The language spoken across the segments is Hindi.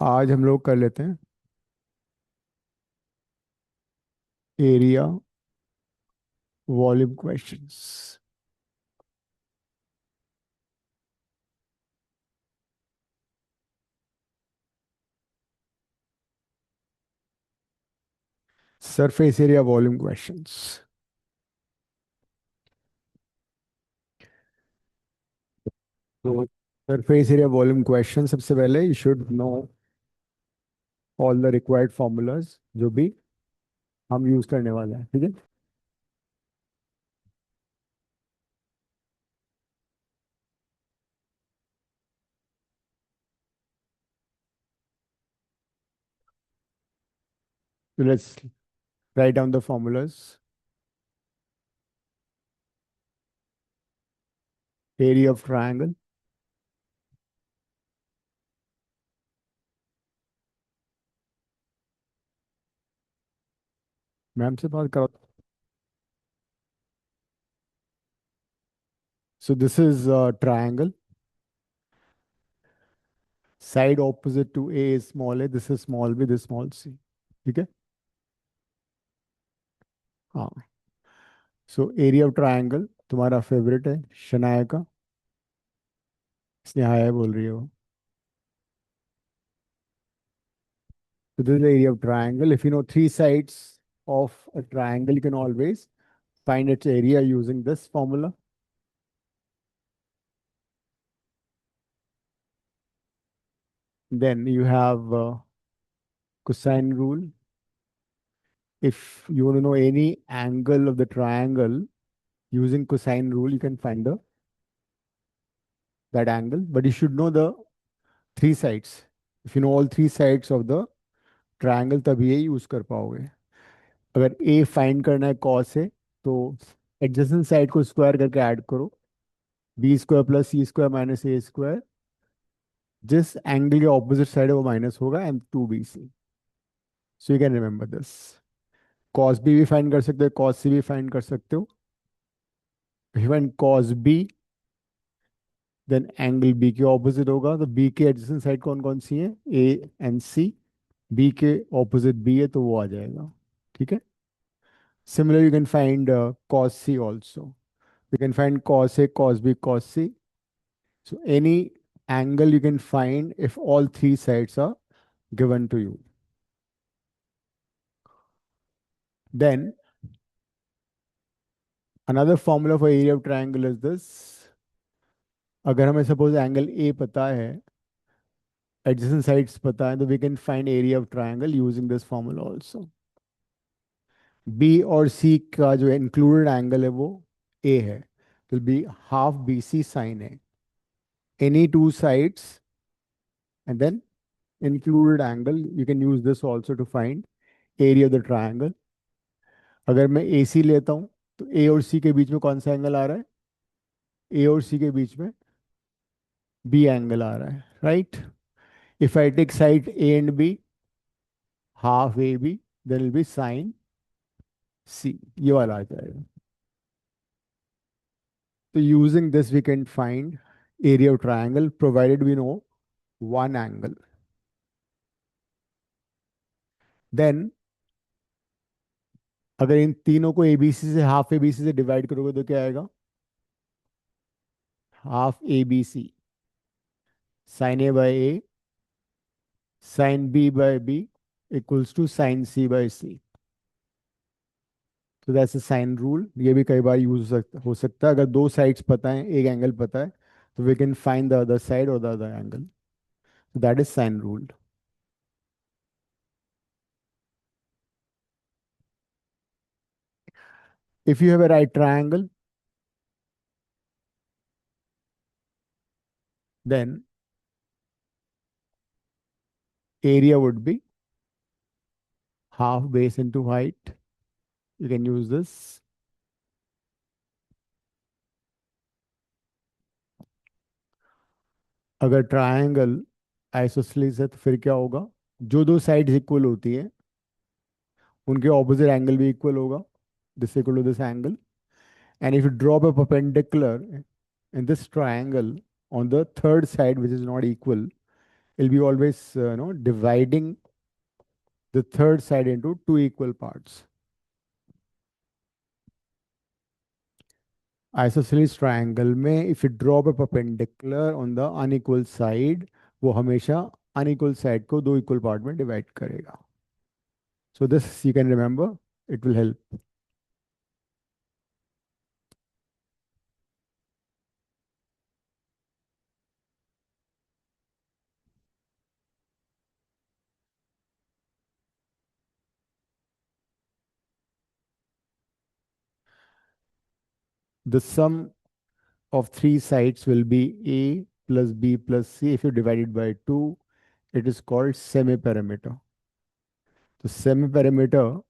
आज हम लोग कर लेते हैं area volume questions. Surface area volume questions. तो सरफेस एरिया वॉल्यूम क्वेश्चन, सबसे पहले you should know all the required formulas जो भी हम यूज करने वाले हैं। ठीक है, तो let's write down the formulas. Area of triangle, ma'am से बात करो। So this is triangle, side opposite to A is small A, this is small B, this small C. ठीक है, हाँ। सो एरिया ऑफ ट्रायंगल तुम्हारा फेवरेट है शनाया का, इसने हाय हाय बोल रही है वो। So this is the area of triangle. If you know three sides of a triangle, you can always find its area using this formula. Then you have cosine rule. If you want to know any angle of the triangle using cosine rule, you can find that angle. But you should know the three sides. If you know all three sides of the triangle, तभी ये यूज कर पाओगे। अगर a फाइंड करना है cos से, तो एडजेसेंट साइड को स्क्वायर करके ऐड करो, B square plus C square minus A square. जिस एंगल के ऑपोजिट साइड है वो माइनस होगा, and 2bc। So you can remember this. Cos B भी फाइंड कर सकते हो, कॉस सी भी फाइंड कर सकते हो। Even cos B, then angle B के ऑपोजिट होगा, तो बी के एडजेसेंट साइड कौन कौन सी है, ए एंड सी। बी के ऑपोजिट बी है तो वो आ जाएगा। ठीक है, similar you can find cos C also. You can find cos A, cos B, cos C. So any angle you can find if all three sides are given to you. Then another formula for area of triangle is this. अगर हमें सपोज एंगल ए पता है, एडजेसेंट साइड्स पता है, तो we can find area of triangle using this formula also. B और सी का जो इंक्लूडेड एंगल है वो ए है, तो B half B C sine है। Any two sides and then included angle, you can use this also to find area of the triangle. अगर मैं ए सी लेता हूँ, तो ए और सी के बीच में कौन सा एंगल आ रहा है, ए और सी के बीच में बी एंगल आ रहा है, right. If I take side A and B, half A B, then will be sine C, ये वाला आ जाएगा। तो using this we can find area of triangle provided we know one angle. Then अगर इन तीनों को एबीसी से, हाफ एबीसी से डिवाइड करोगे तो क्या आएगा, half A B C, sine A by A, sine B by B equals to sine C by C. तो दैट्स अ साइन रूल। ये भी कई बार यूज हो सकता है। अगर दो साइड्स पता है, एक एंगल पता है, तो we can find the other side और the other angle. That is sine rule. If you have a right triangle, then area would be half base into height. You can use this. अगर ट्रायंगल आइसोसेलेस है तो फिर क्या होगा, जो दो साइड्स इक्वल होती है उनके ऑपोजिट एंगल भी इक्वल होगा, this equal to this angle. And if you drop a perpendicular in this triangle on the third side which is not equal, it'll be always dividing the third side into two equal parts. Isosceles triangle में if you draw a perpendicular on the unequal side, वो हमेशा unequal side को दो equal part में divide करेगा. So this you can remember, it will help. The sum of three sides will be A plus B plus C. If you divide it by 2, it is called semiperimeter. The semiperimeter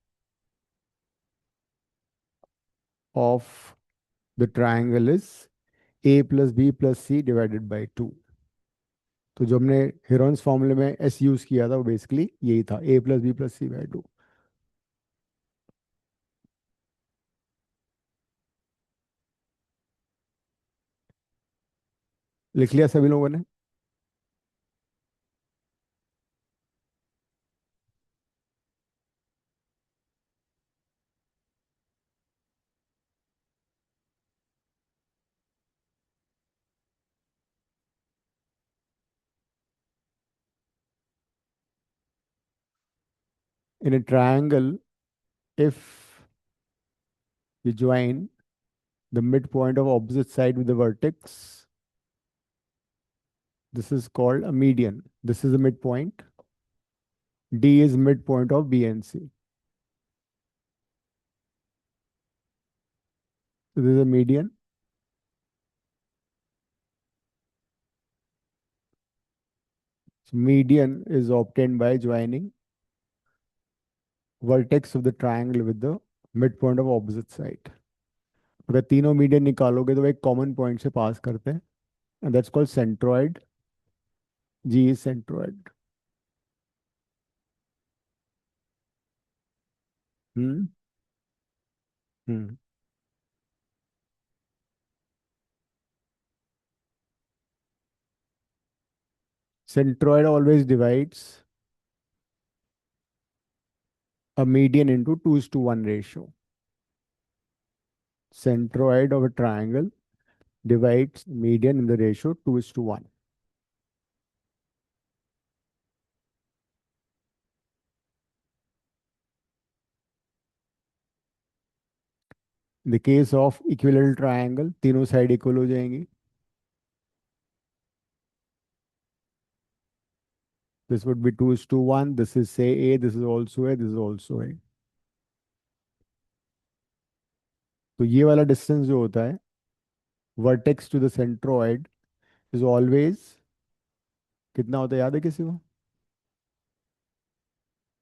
of the triangle is A plus B plus C divided by 2. तो जो हमने हेरोन्स फॉर्मूले में एस यूज किया था वो बेसिकली यही था, A plus B plus C by 2. लिख लिया सभी लोगों ने? In a triangle, if you join the midpoint of opposite side with the vertex, this is called a median. This is the midpoint. D is midpoint of B and C. So this is a median. So median is obtained by joining vertex of the triangle with the midpoint of opposite side. अगर तीनों मीडियन निकालोगे तो वो एक कॉमन पॉइंट से पास करते हैं, and that's called centroid. G is centroid. Hmm. Hmm. Centroid always divides a median into 2:1 ratio. Centroid of a triangle divides median in the ratio 2:1. In the case of equilateral triangle, तीनों साइड इक्वल हो जाएंगी. This would be 2:1. This is say A, this is also A, this is also A. तो ये वाला डिस्टेंस जो होता है vertex to the centroid is always कितना होता है, याद है किसी को?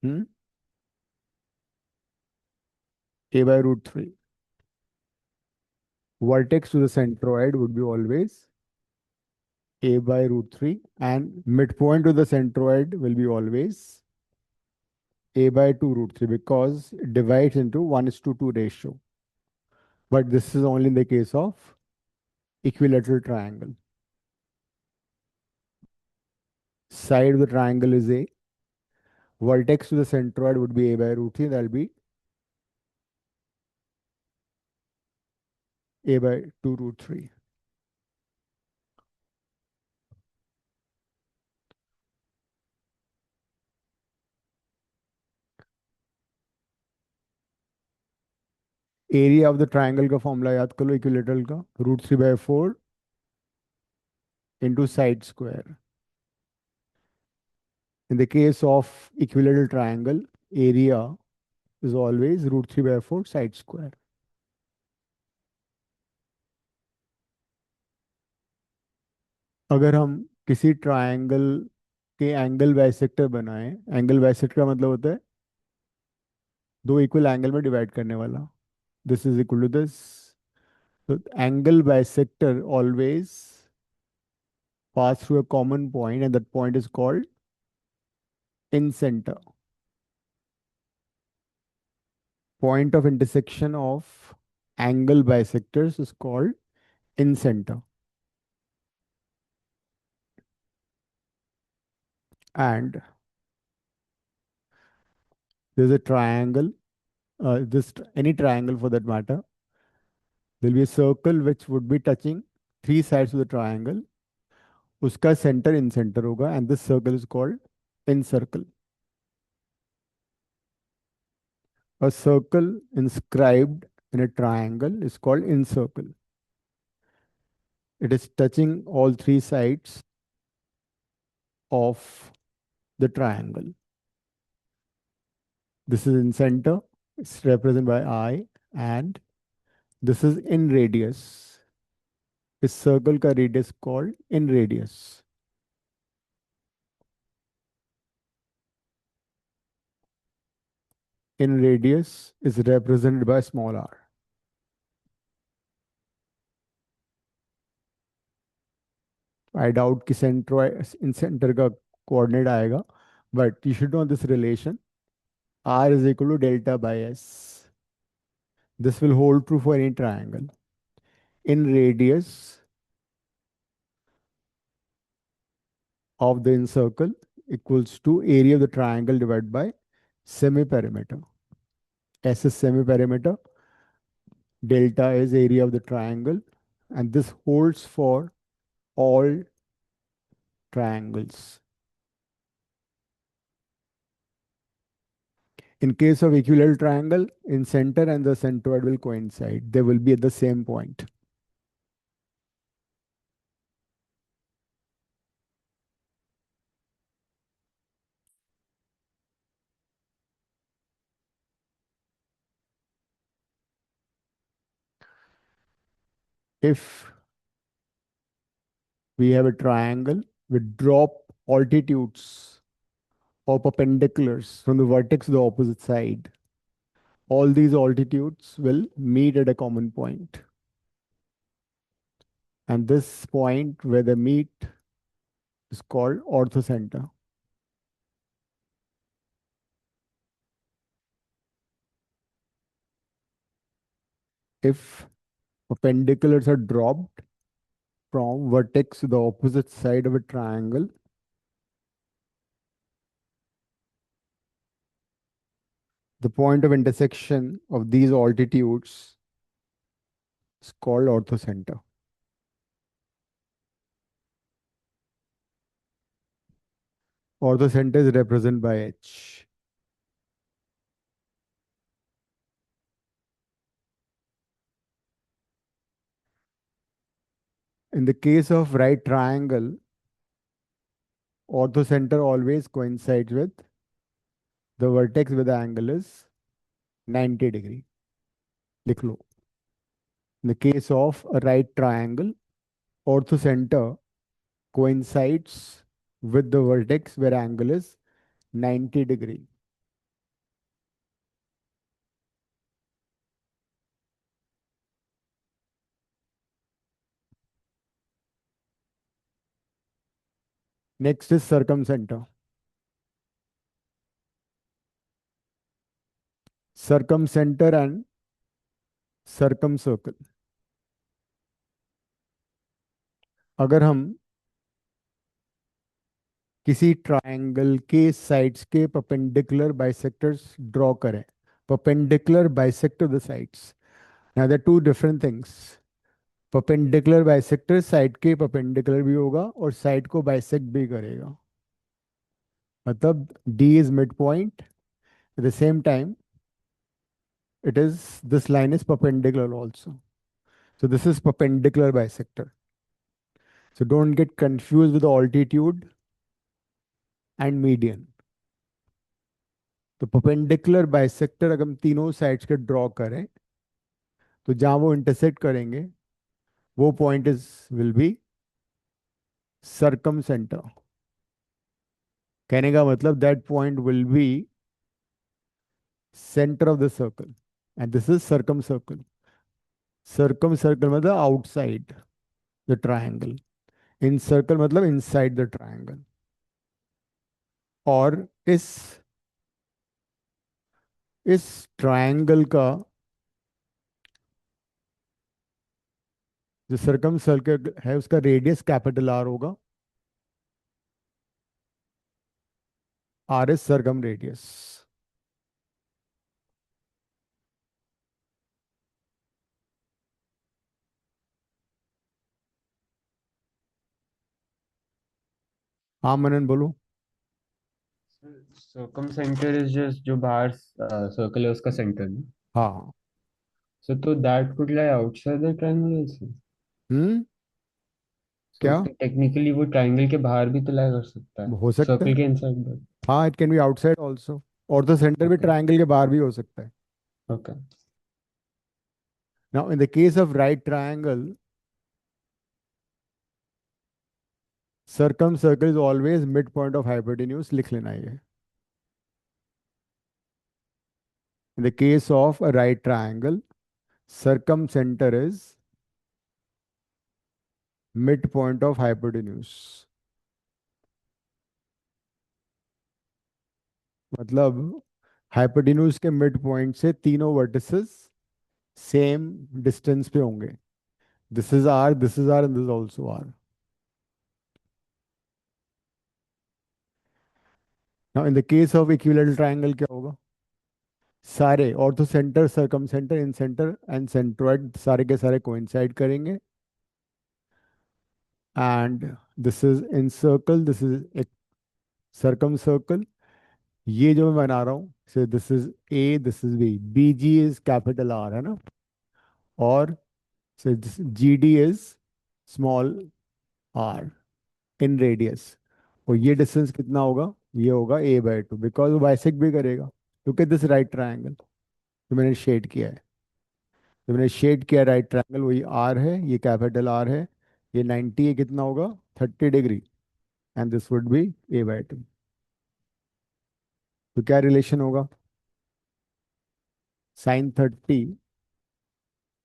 Hmm. A/√3. Vertex to the centroid would be always A/√3, and midpoint to the centroid will be always A/2√3 because it divides into 1:2 ratio. But this is only in the case of equilateral triangle. Side of the triangle is A. Vertex to the centroid would be A/√3. That will be A/2√3. Area of the triangle का फॉर्मूला याद कर लो, इक्विलेटरल का √3/4 into side square. In the case of equilateral triangle, area is always √3/4 side square. अगर हम किसी ट्राइंगल के एंगल बाइसेक्टर बनाएं, एंगल बाइसेक्टर का मतलब होता है दो इक्वल एंगल में डिवाइड करने वाला. This is equal to this. तो angle bisector always pass through a common point and that point is called in center. Point of intersection of angle bisectors is called in center. and there's a triangle, any triangle for that matter. There'll be a circle which would be touching three sides of the triangle. उसका center in center होगा, and this circle is called in circle. A circle inscribed in a triangle is called in circle. It is touching all three sides of the triangle. This is in center, it's represented by I, and this is in radius. इस circle का radius called in radius. In radius is represented by small r. I doubt कि center in center का coordinate आएगा, but you should know this relation. R is equal to delta by S. This will hold true for any triangle. In radius of the incircle equals to area of the triangle divided by semi-perimeter. S is semi-perimeter, delta is area of the triangle, and this holds for all triangles. In case of equilateral triangle, in center and the centroid will coincide. They will be at the same point. If we have a triangle with drop altitudes or perpendiculars from the vertex to the opposite side, all these altitudes will meet at a common point. And this point where they meet is called orthocenter. If perpendiculars are dropped from vertex to the opposite side of a triangle, the point of intersection of these altitudes is called orthocenter. Orthocenter is represented by H. In the case of right triangle, orthocenter always coincides with the vertex with the angle is 90 degree. लिख लो. In the case of a right triangle, orthocenter coincides with the vertex where angle is 90 degree. Next is circumcenter. Circumcenter and circumcircle. अगर हम किसी ट्रायंगल के साइड्स के परपेंडिकुलर बाइसेक्टर्स ड्रॉ करें, perpendicular bisector the sides. Now there two different things. Perpendicular bisector side के परपेंडिकुलर भी होगा और साइड को बाइसेक्ट भी करेगा. मतलब D is mid point, at the same time it is, this line is perpendicular also. So this is perpendicular bisector. So don't get confused with the altitude and median. तो perpendicular bisector अगर हम तीनों साइड्स के ड्रॉ करें तो जहां वो इंटरसेक्ट करेंगे वो point is will be circumcenter. कहने का मतलब that point will be centre of the circle and this is circumcircle. Circumcircle मतलब outside the triangle. Incircle मतलब इनसाइड द ट्रायंगल. और इस ट्रायंगल का जो सर्कम सर्कल है उसका रेडियस कैपिटल आर होगा. R is circumradius. हाँ मनन बोलो। सर्कम सेंटर इज जस्ट जो बाहर सर्कल है उसका सेंटर ना. हाँ। सो तो that could lie outside the triangle also. Hmm. So क्या? तो टेक्निकली वो ट्रायंगल के बाहर भी तो लाई कर सकता है. हो सकता है। सर्कल के इनसाइड बट. हाँ, it can be outside also. और द सेंटर भी ओके. ट्राइंगल के बाहर भी हो सकता है। Okay. Now in the case of right triangle, circum circle is always mid point of hypotenuse, लिख लेना ये। इन the case of a right triangle, circum center is midpoint of hypotenuse। मतलब हाइपोटेन्यूज के मिड पॉइंट से तीनों वर्टिसेस सेम डिस्टेंस पे होंगे। This is are, this is R and this also R. Now in the case of equilateral triangle क्या होगा? सारे orthocentre, circumcentre, incentre and centroid सारे के सारे कोइंसाइड करेंगे। And this is incircle, this is एक सर्कम सर्कल। ये जो मैं बना रहा हूँ, say this is A, this is B, B G is capital R है ना। और say G D is small R in radius. और ये डिस्टेंस कितना होगा? ये होगा ए बाई टू, बिकॉज वो बाइसेक्ट भी करेगा। Look at this right triangle जो मैंने शेड किया है। जो मैंने शेड किया राइट ट्राइंगल वही आर है, ये कैपिटल आर है। ये 90 है, कितना होगा? 30 degree. And this would be A by two. तो क्या रिलेशन होगा? Sine 30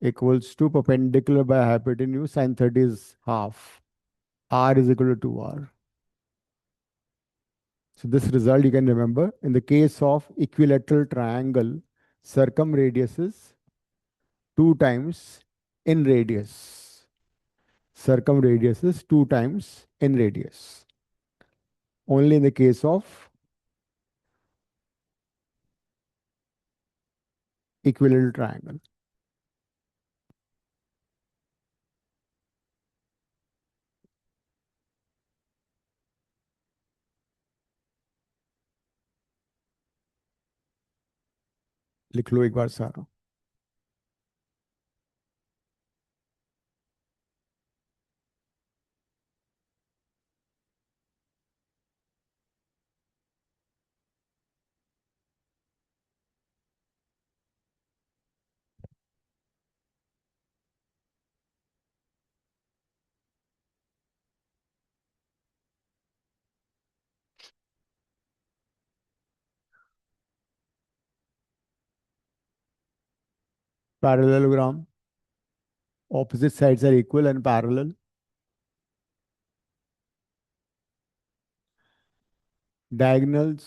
equals to perpendicular by hypotenuse, sin 30 is half. R is equal to 2R. So this result you can remember. In the case of equilateral triangle, circumradius is 2 times in radius. Circumradius is 2 times in radius. Only in the case of equilateral triangle. लिख लो एक बार सारा। Parallelogram. Opposite sides are equal and parallel. Diagonals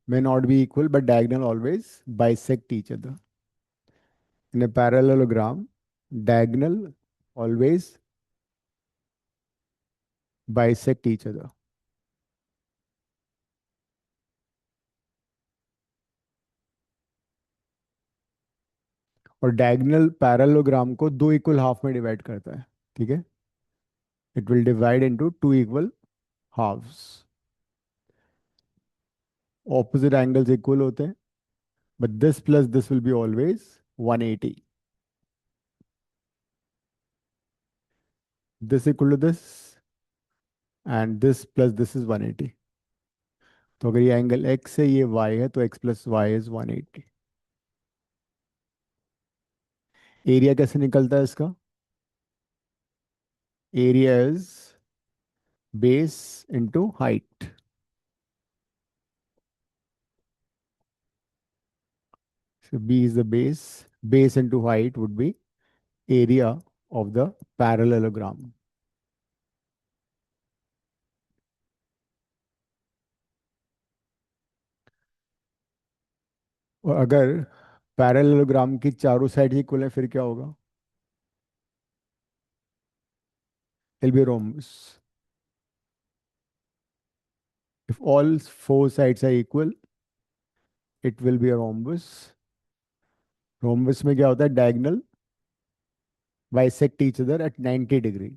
may not be equal, but diagonal always bisect each other. In a parallelogram, diagonal always bisect each other। और डायगोनल पैरेललोग्राम को दो इक्वल हाफ में डिवाइड करता है। ठीक है, it will divide into two equal halves. Opposite angles equal होते हैं, but this plus this will be always 180। This equal to this and this plus this is 180। तो अगर ये एंगल x है, ये y है, तो x plus Y is 180। Area कैसे निकलता है इसका? Area is base into height. So b is the base. Base into height would be area of the parallelogram. और अगर पैरेललोग्राम की चारों साइड इक्वल है फिर क्या होगा? It'll be rhombus. If all four sides are equal, it will be a rhombus. Rhombus में क्या होता है? Diagonal bisect each other at 90 degree.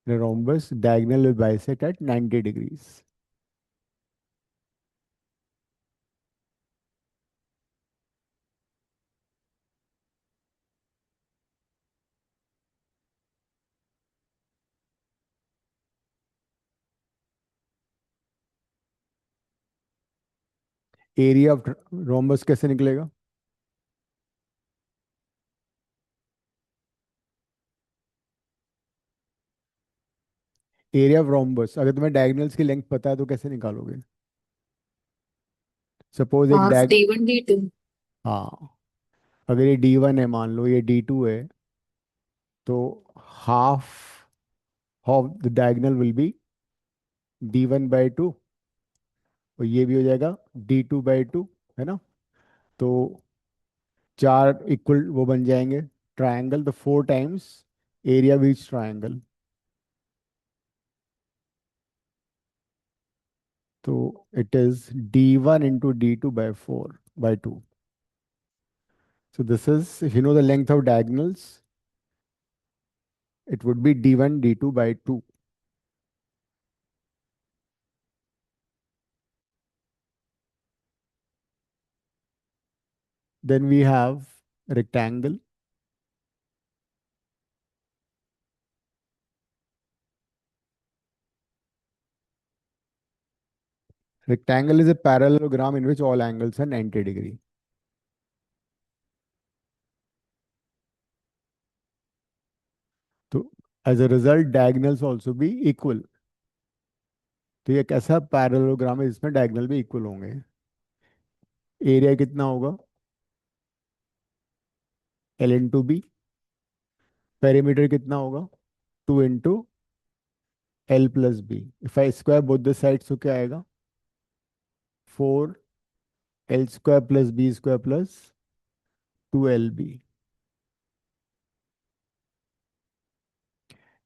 In a rhombus, diagonal will bisect at 90 degrees. Area of rhombus कैसे निकलेगा? एरिया ऑफ रोम्बस, अगर तुम्हें डायगोनल्स की लेंथ पता है तो कैसे निकालोगे? सपोज एक हाफ डायग D1 D2। हाँ, अगर ये D1 है, मान लो ये D2 है, तो half of the diagonal will be D1/2, और ये भी हो जाएगा D2/2, है ना? तो चार इक्वल वो बन जाएंगे triangle, the 4 times area of each triangle. तो it is D1 into D2/4/2. So this is, if you know the length of diagonals, it would be D1 D2/2. Then we have rectangle. Rectangle is a parallelogram in which all angles are 90 degree. तो as a result, diagonals also be equal. तो ये एक ऐसा पैरेललोग्राम है जिसमें डायगोनल भी इक्वल होंगे। एरिया कितना होगा? L into B। पेरीमीटर कितना होगा? 2 into L plus B। If I square both the sides तो क्या आएगा? 4L² + B² + 2LB।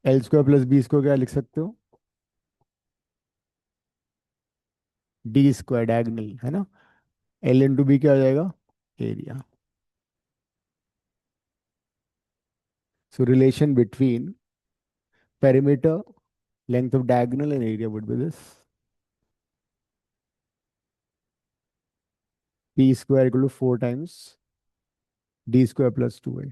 L² + B इसको क्या लिख सकते हो? D² डायगोनल, है ना? L into B क्या हो जाएगा? Area. So relation between perimeter, length of diagonal and area would be this. P² equal to 4 times D² + 2A.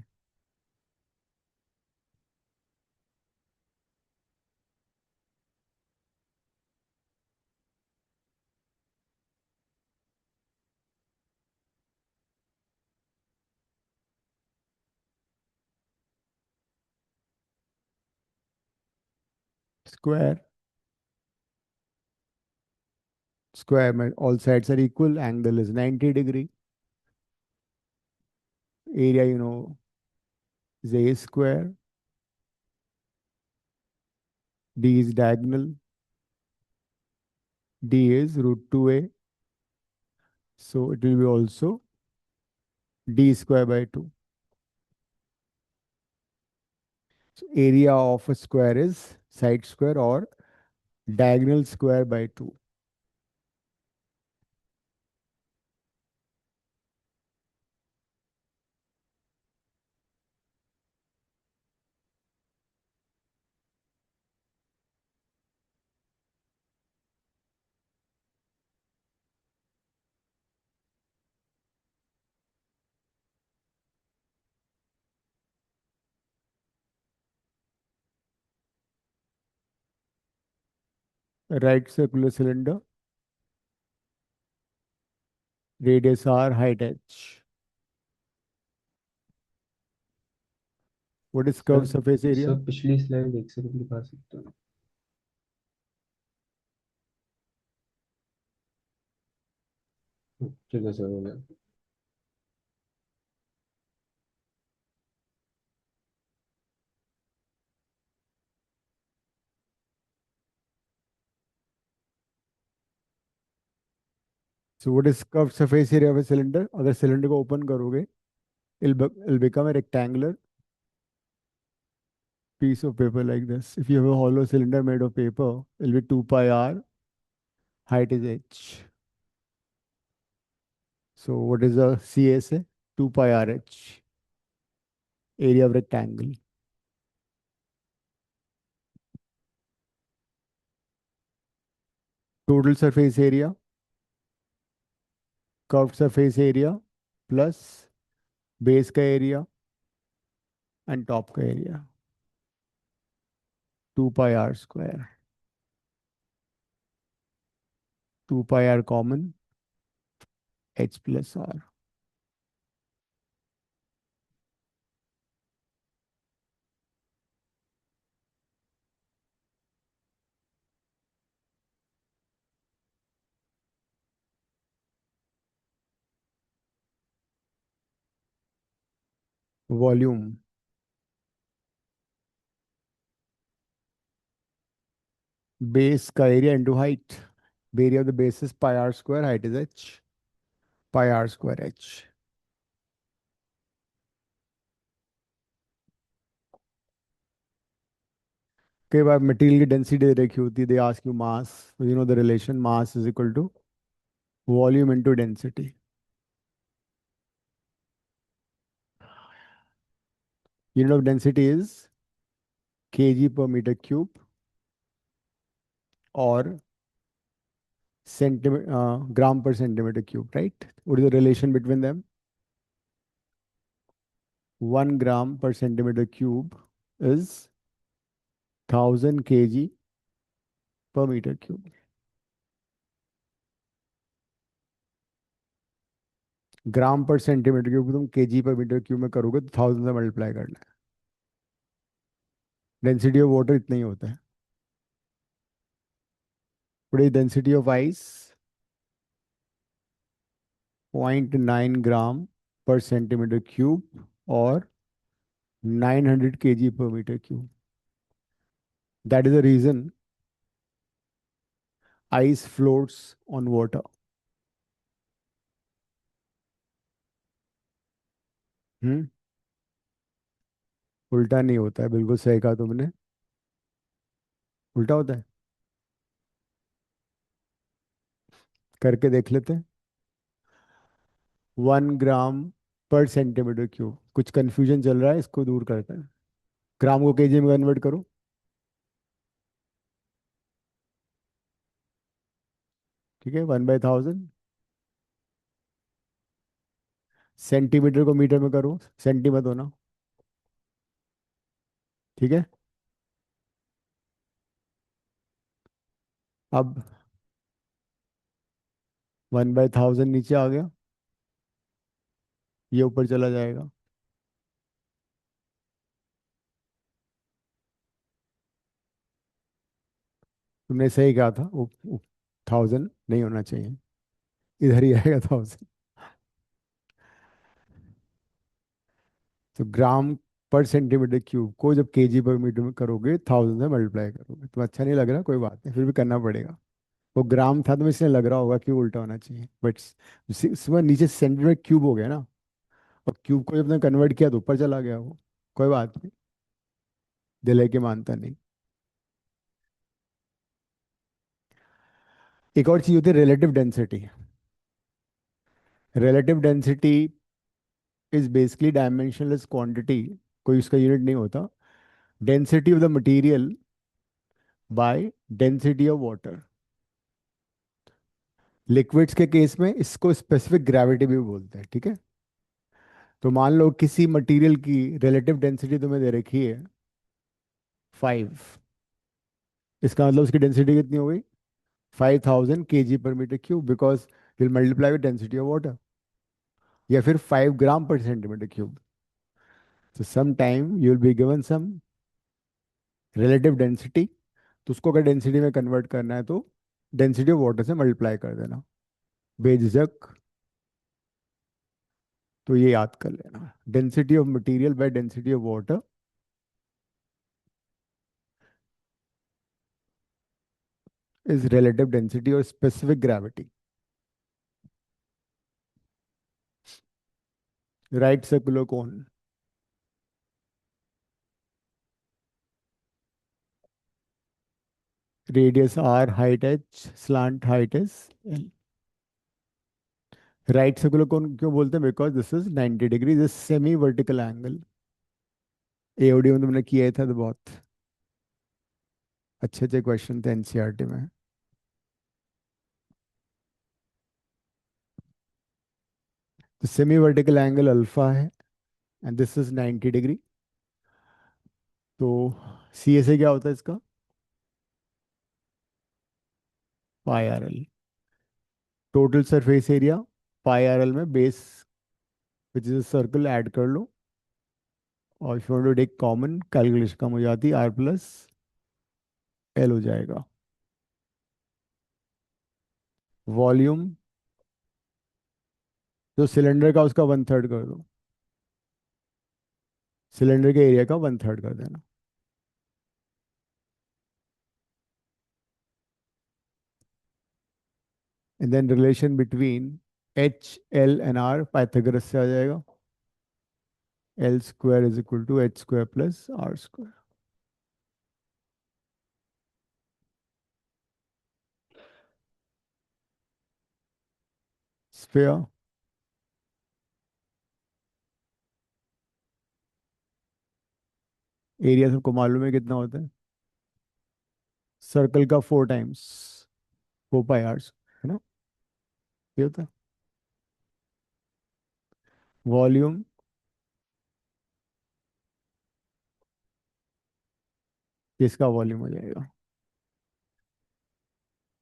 Square, square में all sides are equal, angle is 90 degree. Area, you know, is A². D is diagonal. D is √2A. So it will be also D²/2. So area of a square is side square or diagonal square/2. Right circular cylinder, radius R, height h. What is sir curved surface area? Sir पिछली स्लाइड एक सेकंड दिखा सकते हो? ठीक है सर, हो गया। So what is curved surface area of a cylinder? अगर सिलेंडर को ओपन करोगे, it'll become a rectangular piece of paper like this. If you have a hollow cylinder made of paper, it'll be 2 pi r height is h. So what is the CSA? 2 pi RH, area of rectangle. Total surface area, curved surface area plus base का एरिया एंड टॉप का area, 2 pi r square. 2 pi r कॉमन, h plus r. Volume, base का area into height. Area of the base is pi r square, height is h. pi r square h. कई बार मटेरियल की डेंसिटी दे रखी होती है, they ask you mass, you know the relation mass is equal to volume into density. Unit of density is kg per meter cube or centimeter, gram per centimeter cube, right? What is the relation between them? 1 gram per centimeter cube is 1000 kg per meter cube. ग्राम पर सेंटीमीटर क्यूब तुम केजी पर मीटर क्यूब में करोगे तो 1000 से मल्टीप्लाई करना है. डेंसिटी ऑफ वाटर इतना ही होता है. what is density of ice? 0.9 ग्राम पर सेंटीमीटर क्यूब और 900 kg per meter cube. That is the reason ice floats on water. हम्म. उल्टा नहीं होता है, बिल्कुल सही कहा तुमने. उल्टा होता है. करके देख लेते हैं. 1 ग्राम पर सेंटीमीटर क्यूब, कुछ कंफ्यूजन चल रहा है, इसको दूर करते हैं. ग्राम को केजी में कन्वर्ट करो. ठीक है, 1/1000. सेंटीमीटर को मीटर में करो, सेंटी मत होना. ठीक है. अब 1/1000 नीचे आ गया, ये ऊपर चला जाएगा. तुमने सही कहा था, 1000 नहीं होना चाहिए, इधर ही आएगा 1000. तो ग्राम पर सेंटीमीटर क्यूब को जब केजी पर मीटर में करोगे, 1000 से मल्टीप्लाई करोगे. तो अच्छा नहीं लग रहा, कोई बात नहीं, फिर भी करना पड़ेगा. वो ग्राम था तो इसलिए लग रहा होगा कि उल्टा होना चाहिए, बट उसमें नीचे सेंटीमीटर क्यूब हो गया ना. और क्यूब को जब ने कन्वर्ट किया तो ऊपर चला गया वो. कोई बात नहीं, दिल है कि मानता नहीं. एक और चीज होती है relative density. Relative density is basically dimensionless quantity, कोई उसका यूनिट नहीं होता. Density of the material by density of water. Liquids के केस में इसको स्पेसिफिक ग्रेविटी भी बोलते हैं. ठीक है. तो मान लो किसी मटेरियल की रिलेटिव डेंसिटी तुम्हें दे रखी है 5. इसका मतलब उसकी डेंसिटी कितनी हो गई? 5000 kg per meter cube, because you'll multiply with density of water. या फिर 5 ग्राम पर centimetre cube. So sometime you'll be given some relative density, तो उसको अगर डेंसिटी में कन्वर्ट करना है तो डेंसिटी ऑफ वाटर से मल्टीप्लाई कर देना, बेझिझक. तो ये याद कर लेना, density of material by density of water is relative density और specific gravity. Right circular cone. Radius R, height H, slant height is L. Right circular cone क्यों बोलते हैं? Because this is 90 degree, this semi vertical angle. AOD में तुमने किया ही था तो बहुत अच्छे अच्छे क्वेश्चन थे एनसीईआरटी में। तो सेमी वर्टिकल एंगल अल्फा है एंड दिस इज 90 डिग्री। तो सी ए से क्या होता है इसका? Pi R L. Total surface area pi R L में base which is circle add कर लो, और if you want to take common calculation कम हो जाती है, आर प्लस एल हो जाएगा। वॉल्यूम जो सिलेंडर का उसका वन थर्ड कर दो, सिलेंडर के एरिया का वन थर्ड कर देना। And then relation between H L and R Pythagoras से आ जाएगा। L square is equal to H square plus R square. Sphere, area सबको मालूम है कितना होता है? सर्कल का 4 टाइम्स 4 पाई आर है ना? ये होता है। वॉल्यूम किसका वॉल्यूम हो जाएगा?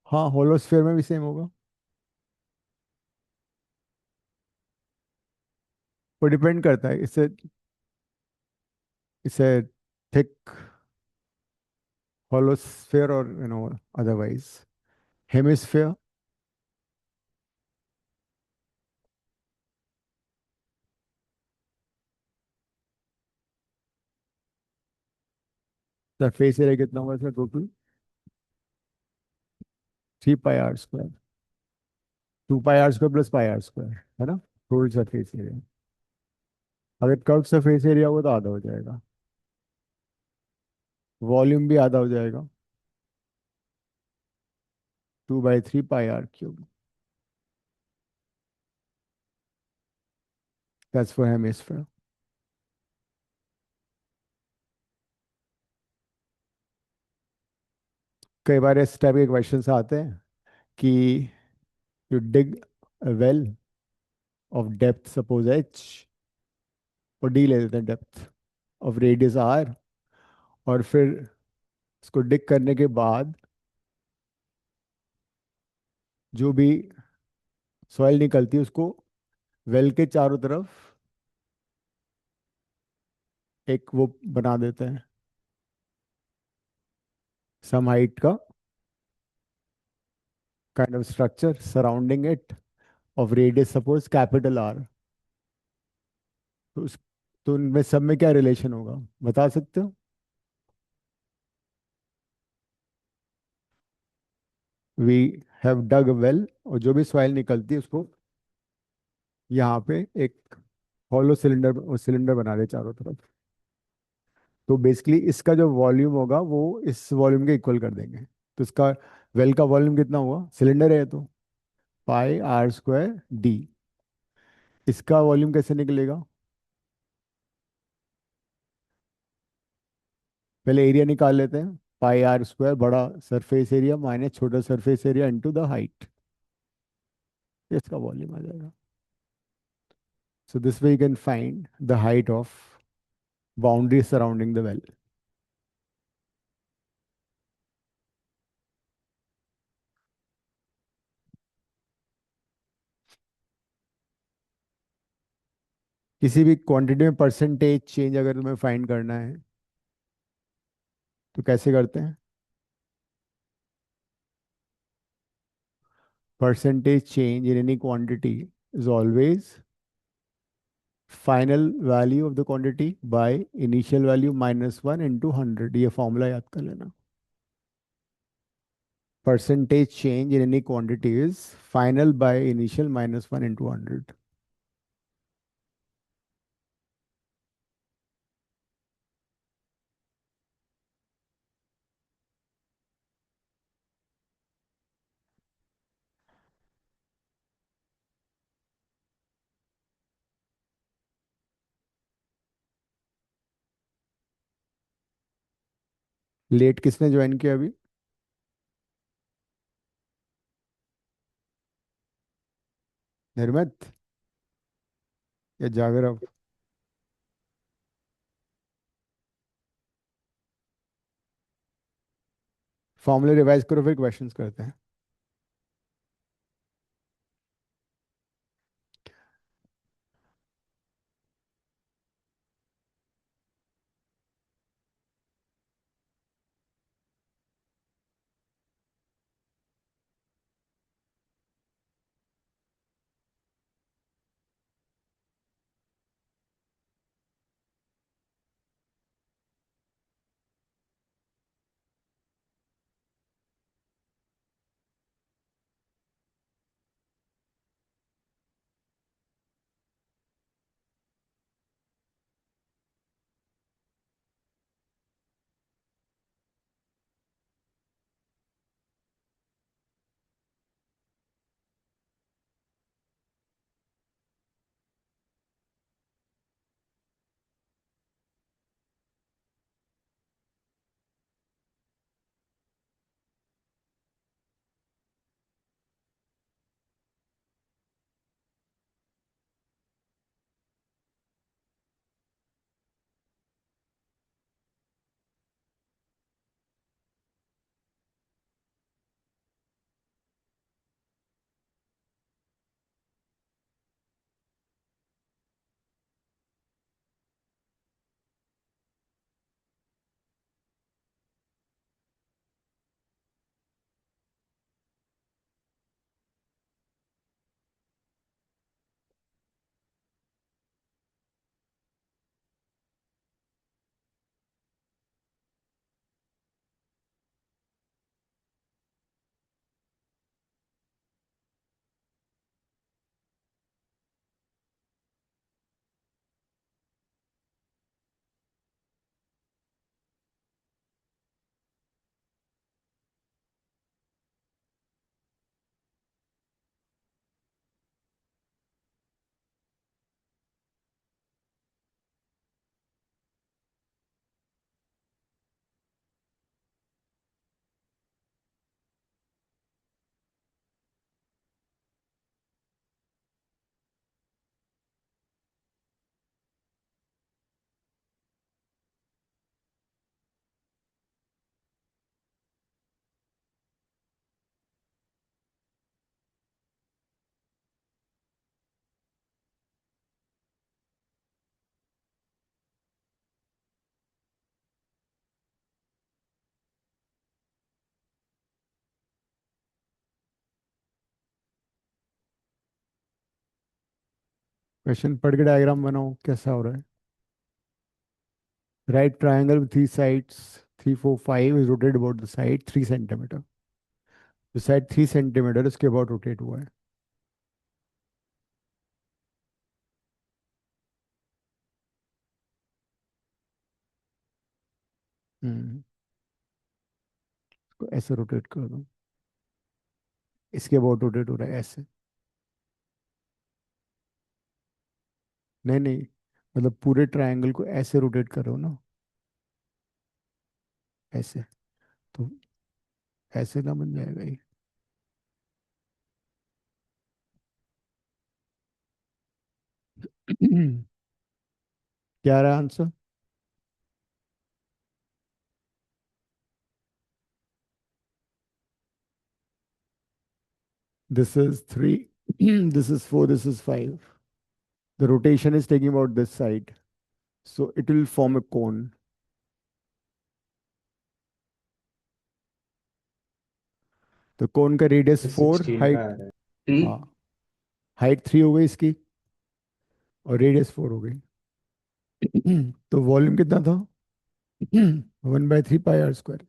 हाँ, होलोस्फीयर में भी सेम होगा। वो डिपेंड करता है, इससे इसे थिक होलोस्फीयर और अदरवाइज हेमिस्फीयर। सरफेस एरिया कितना होगा इसका total? 3 pi R square. 2 pi R square plus pi R square है ना टोटल सरफेस एरिया। अगर कर्व सरफेस एरिया होगा तो आधा हो जाएगा, वॉल्यूम भी आधा हो जाएगा। 2/3 pi R cube. That's for hemisphere. कई बार इस टाइप के क्वेश्चन आते हैं कि you dig a well of depth suppose h, और डी ले लेते हैं डेप्थ ऑफ रेडियस आर, और फिर इसको डिग करने के बाद जो भी सॉइल निकलती है उसको वेल के चारों तरफ एक वो बना देते हैं, सम हाइट का kind of structure surrounding it of radius suppose capital R. तो उस तो उनमें सब में क्या रिलेशन होगा बता सकते हो? वी हैव डग वेल, और जो भी सॉइल निकलती है उसको यहाँ पे एक हॉलो सिलेंडर सिलेंडर बना दे चारों तरफ। तो बेसिकली इसका जो वॉल्यूम होगा वो इस वॉल्यूम के इक्वल कर देंगे। तो इसका वेल का वॉल्यूम कितना हुआ? सिलेंडर है तो पाई आर स्क्वायर डी। इसका वॉल्यूम कैसे निकलेगा? पहले एरिया निकाल लेते हैं। पाई आर स्क्वायर बड़ा सरफेस एरिया माइनस छोटा surface area into the height, इसका वॉल्यूम आ जाएगा। So this way you can find the height of boundary surrounding the well. किसी भी क्वांटिटी में परसेंटेज चेंज अगर तुम्हें फाइंड करना है तो कैसे करते हैं? Percentage change in any quantity is always final value of the quantity by initial value minus 1 into 100। ये फॉर्मूला याद कर लेना। Percentage change in any quantity is final by initial minus 1 into 100। Late किसने ज्वाइन किया अभी? निर्मित या जागरव? फॉर्मूले रिवाइज करो फिर क्वेश्चंस करते हैं। क्वेश्चन पढ़ के डायग्राम बनाओ कैसा हो रहा है। Right triangle with three sides 3 4 5 is rotate about the side 3 centimetre. जो साइड 3 सेंटीमीटर उसके अबाउट रोटेट हुआ है। इसको ऐसे रोटेट कर दो। इसके अबाउट रोटेट हो रहा है ऐसे। नहीं नहीं, मतलब पूरे ट्रायंगल को ऐसे रोटेट करो ना। ऐसे। तो ऐसे ना बन जाएगा ये। क्या रहा answer? This is 3, this is 4, this is 5. The rotation is taking about this side. So it will form a cone. तो कोन का रेडियस 4, 16 का आ हाइट। रहा है। टी। हाँ, हाइट 3 हो गई इसकी और रेडियस 4 हो गई। तो वॉल्यूम कितना था? 1/3 pi r square.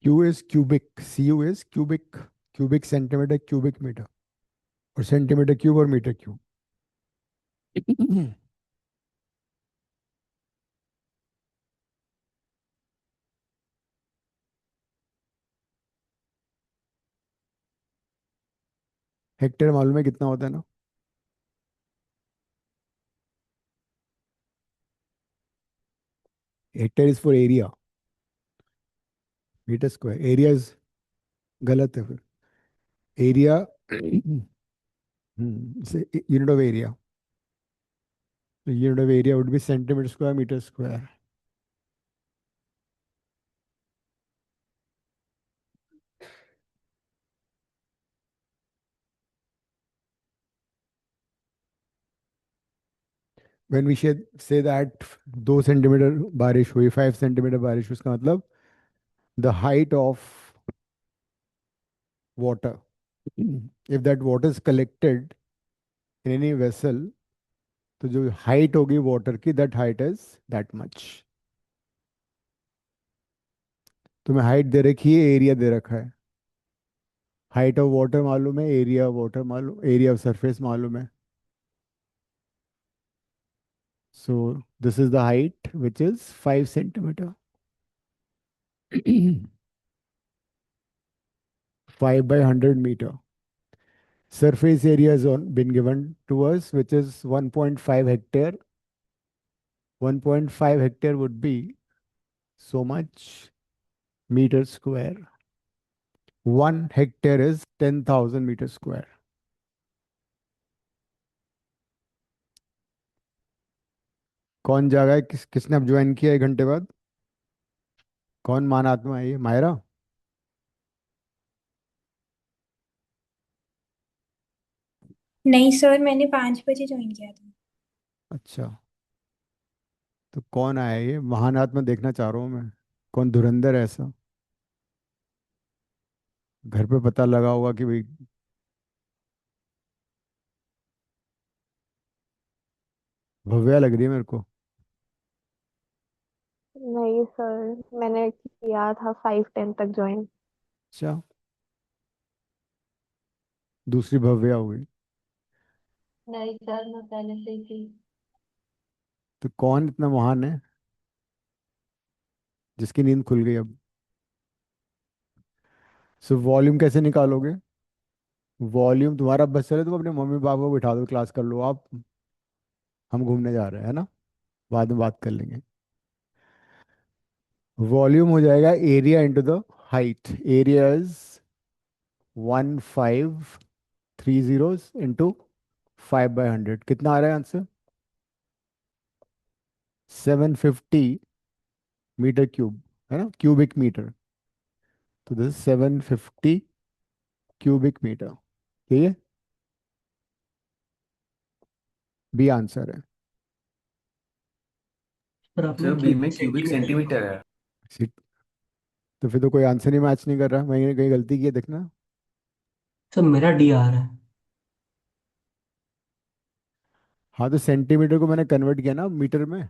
Q is cubic, C U is cubic, cubic centimetre cubic metre, और सेंटीमीटर क्यूब और मीटर क्यूब। हेक्टेयर मालूम है कितना होता है ना? Hectare is for area, metre square area is, गलत है फिर। Area unit of area, unit of area would be centimetre square metre square. When we say that 2 centimetre बारिश हुई, 5 सेंटीमीटर बारिश हुई, उसका मतलब the height of water, if that water is collected in any vessel, तो जो हाइट होगी वाटर की, that height is that much. तुम्हें हाइट दे रखी है, एरिया दे रखा है। हाइट ऑफ वाटर मालूम है, एरिया ऑफ वाटर मालूम, एरिया ऑफ सरफेस मालूम है। सो this is the height which is 5 centimetre. 5/100 meter. Surface area is been given to us, which is 1.5 hectare. 1.5 hectare would be so much meter square. 1 hectare is 10,000 meter square. कौन जागा है, किसने अब ज्वाइन किया 1 घंटे बाद? कौन मान आत्मा है ये, मायरा? नहीं सर, मैंने 5 बजे ज्वाइन किया था। अच्छा, तो कौन आया ये महान आत्मा, देखना चाह रहा हूँ मैं। कौन धुरंधर है ऐसा? घर पे पता लगा होगा कि भाई। भव्या लग रही है मेरे को। नहीं सर, मैंने किया था 5:10 तक ज्वाइन। अच्छा, दूसरी भव्या हो गई। नहीं सर, मैं पहले से ही थी। तो कौन इतना महान है जिसकी नींद खुल गई अब? सो वॉल्यूम कैसे निकालोगे? वॉल्यूम तुम्हारा बस चले, तुम अपने मम्मी पापा को बिठा दो, क्लास कर लो आप। हम घूमने जा रहे हैं, है ना? बाद में बात कर लेंगे। वॉल्यूम हो जाएगा area into the height. Area is 1530 into 5/100। कितना आ रहा है आंसर? 750 मीटर क्यूब, है ना, क्यूबिक मीटर। तो दिस 750 क्यूबिक मीटर। ठीक है, बी आंसर है। पर आपने बी में क्यूबिक क्यूबिक सेंटीमीटर लिखा सेंटीमीटर है। है। तो फिर तो कोई आंसर ही मैच नहीं कर रहा, मैंने कहीं गलती की है, देखना। सर मेरा डी आ रहा है। हाँ, तो सेंटीमीटर को मैंने कन्वर्ट किया ना मीटर में।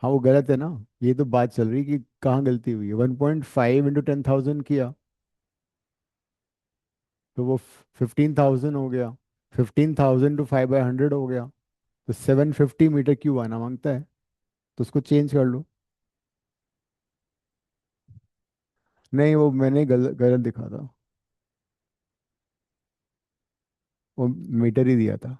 हाँ, वो गलत है ना। ये तो बात चल रही कि कहाँ गलती हुई है। 1.5 इंटू 10,000 किया, तो वो 15,000 हो गया। 15,000 टू 5/100 हो गया। तो 750 मीटर क्यूब आना मांगता है, तो उसको चेंज कर लो। नहीं, वो मैंने गलत दिखा था। वो मीटर ही दिया था।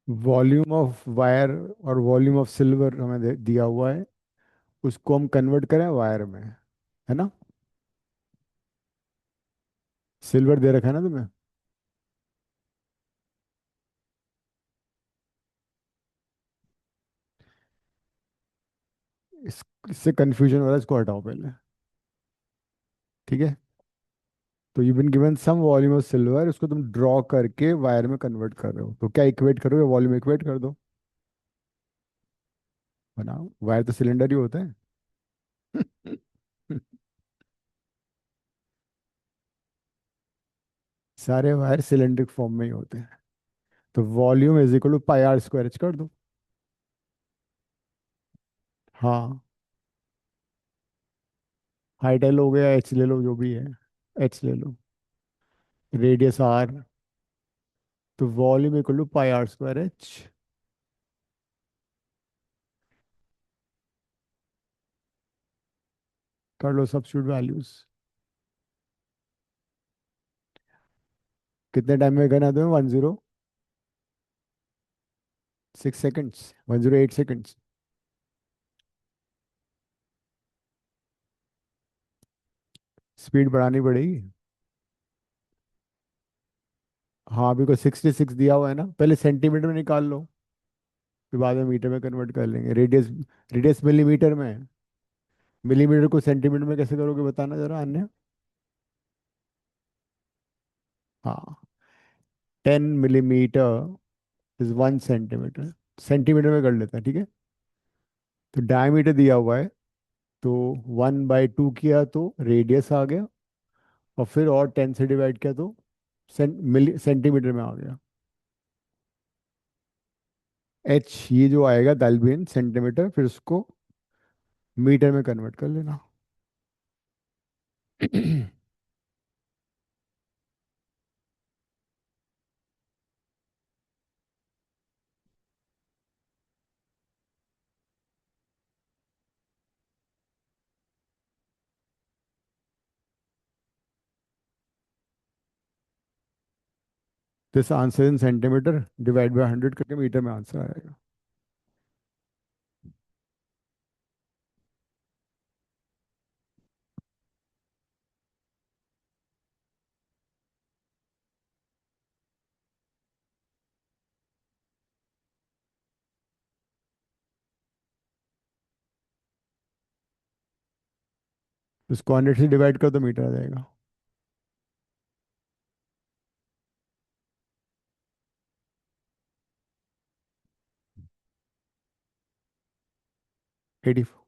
वॉल्यूम ऑफ वायर और वॉल्यूम ऑफ सिल्वर हमें दिया हुआ है, उसको हम कन्वर्ट करें वायर में, है ना। सिल्वर दे रखा है ना तुम्हें। इस इससे कंफ्यूजन हो रहा है, इसको हटाओ पहले। ठीक है। तो you been given some volume of silver, उसको तुम ड्रॉ करके वायर में कन्वर्ट कर रहे हो, तो क्या इक्वेट करोगे, वॉल्यूम इक्वेट कर दो। बनाओ, वायर तो सिलेंडर ही होता है। सारे वायर सिलेंड्रिक फॉर्म में ही होते हैं। तो volume is equal to pi R square H कर दो। हाँ, हाइट एल हो गया, एच ले लो जो भी है, एच ले लो, रेडियस आर। तो volume equal to pi R square H. कर लो सब्स्टिट्यूट वैल्यूज। कितने टाइम में करना है तुम्हें, 106 सेकेंड्स, 108 सेकेंड्स। स्पीड बढ़ानी पड़ेगी। हाँ, अभी को 66 दिया हुआ है ना, पहले सेंटीमीटर में निकाल लो, फिर बाद में मीटर में कन्वर्ट कर लेंगे। रेडियस, रेडियस मिलीमीटर में है, मिलीमीटर को सेंटीमीटर में कैसे करोगे बताना जरा अन्य। हाँ, 10 मिलीमीटर इज 1 सेंटीमीटर, सेंटीमीटर में कर लेते हैं, ठीक है। तो डायमीटर दिया हुआ है, तो 1/2 किया तो रेडियस आ गया, और फिर और 10 से डिवाइड किया तो सेंटीमीटर में आ गया। एच ये जो आएगा दैल बी इन सेंटीमीटर, फिर उसको मीटर में कन्वर्ट कर लेना। This answer in centimetre divide by 100 करके मीटर में आंसर आएगा। इसको 100 से डिवाइड कर तो मीटर आ जाएगा। 84।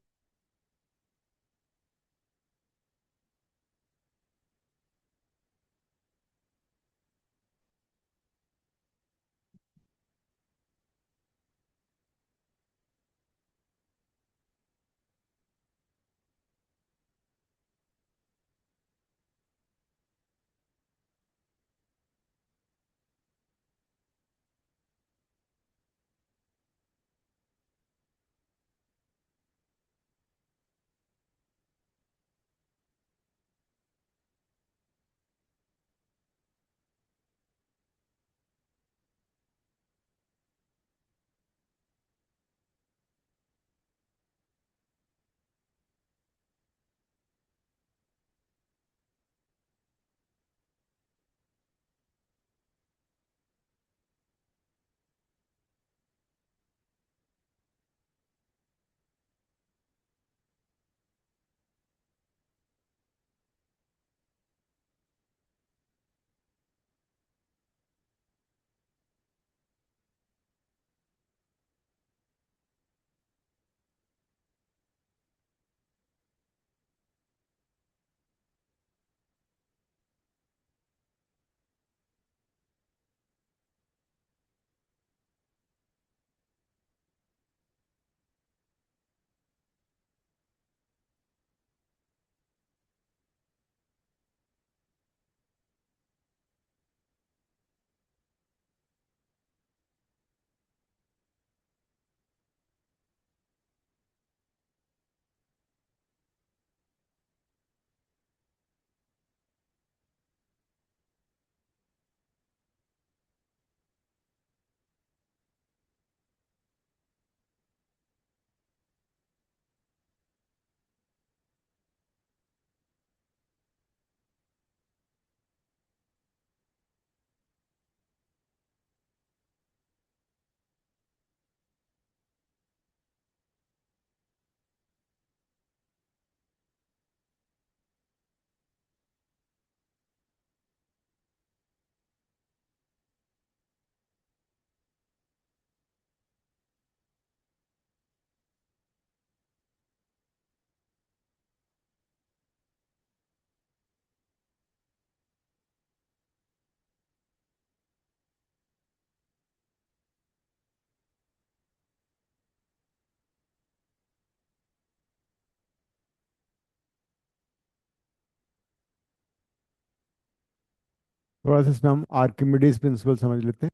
थोड़ा सा इसमें हम आर्किमिडीज प्रिंसिपल समझ लेते हैं।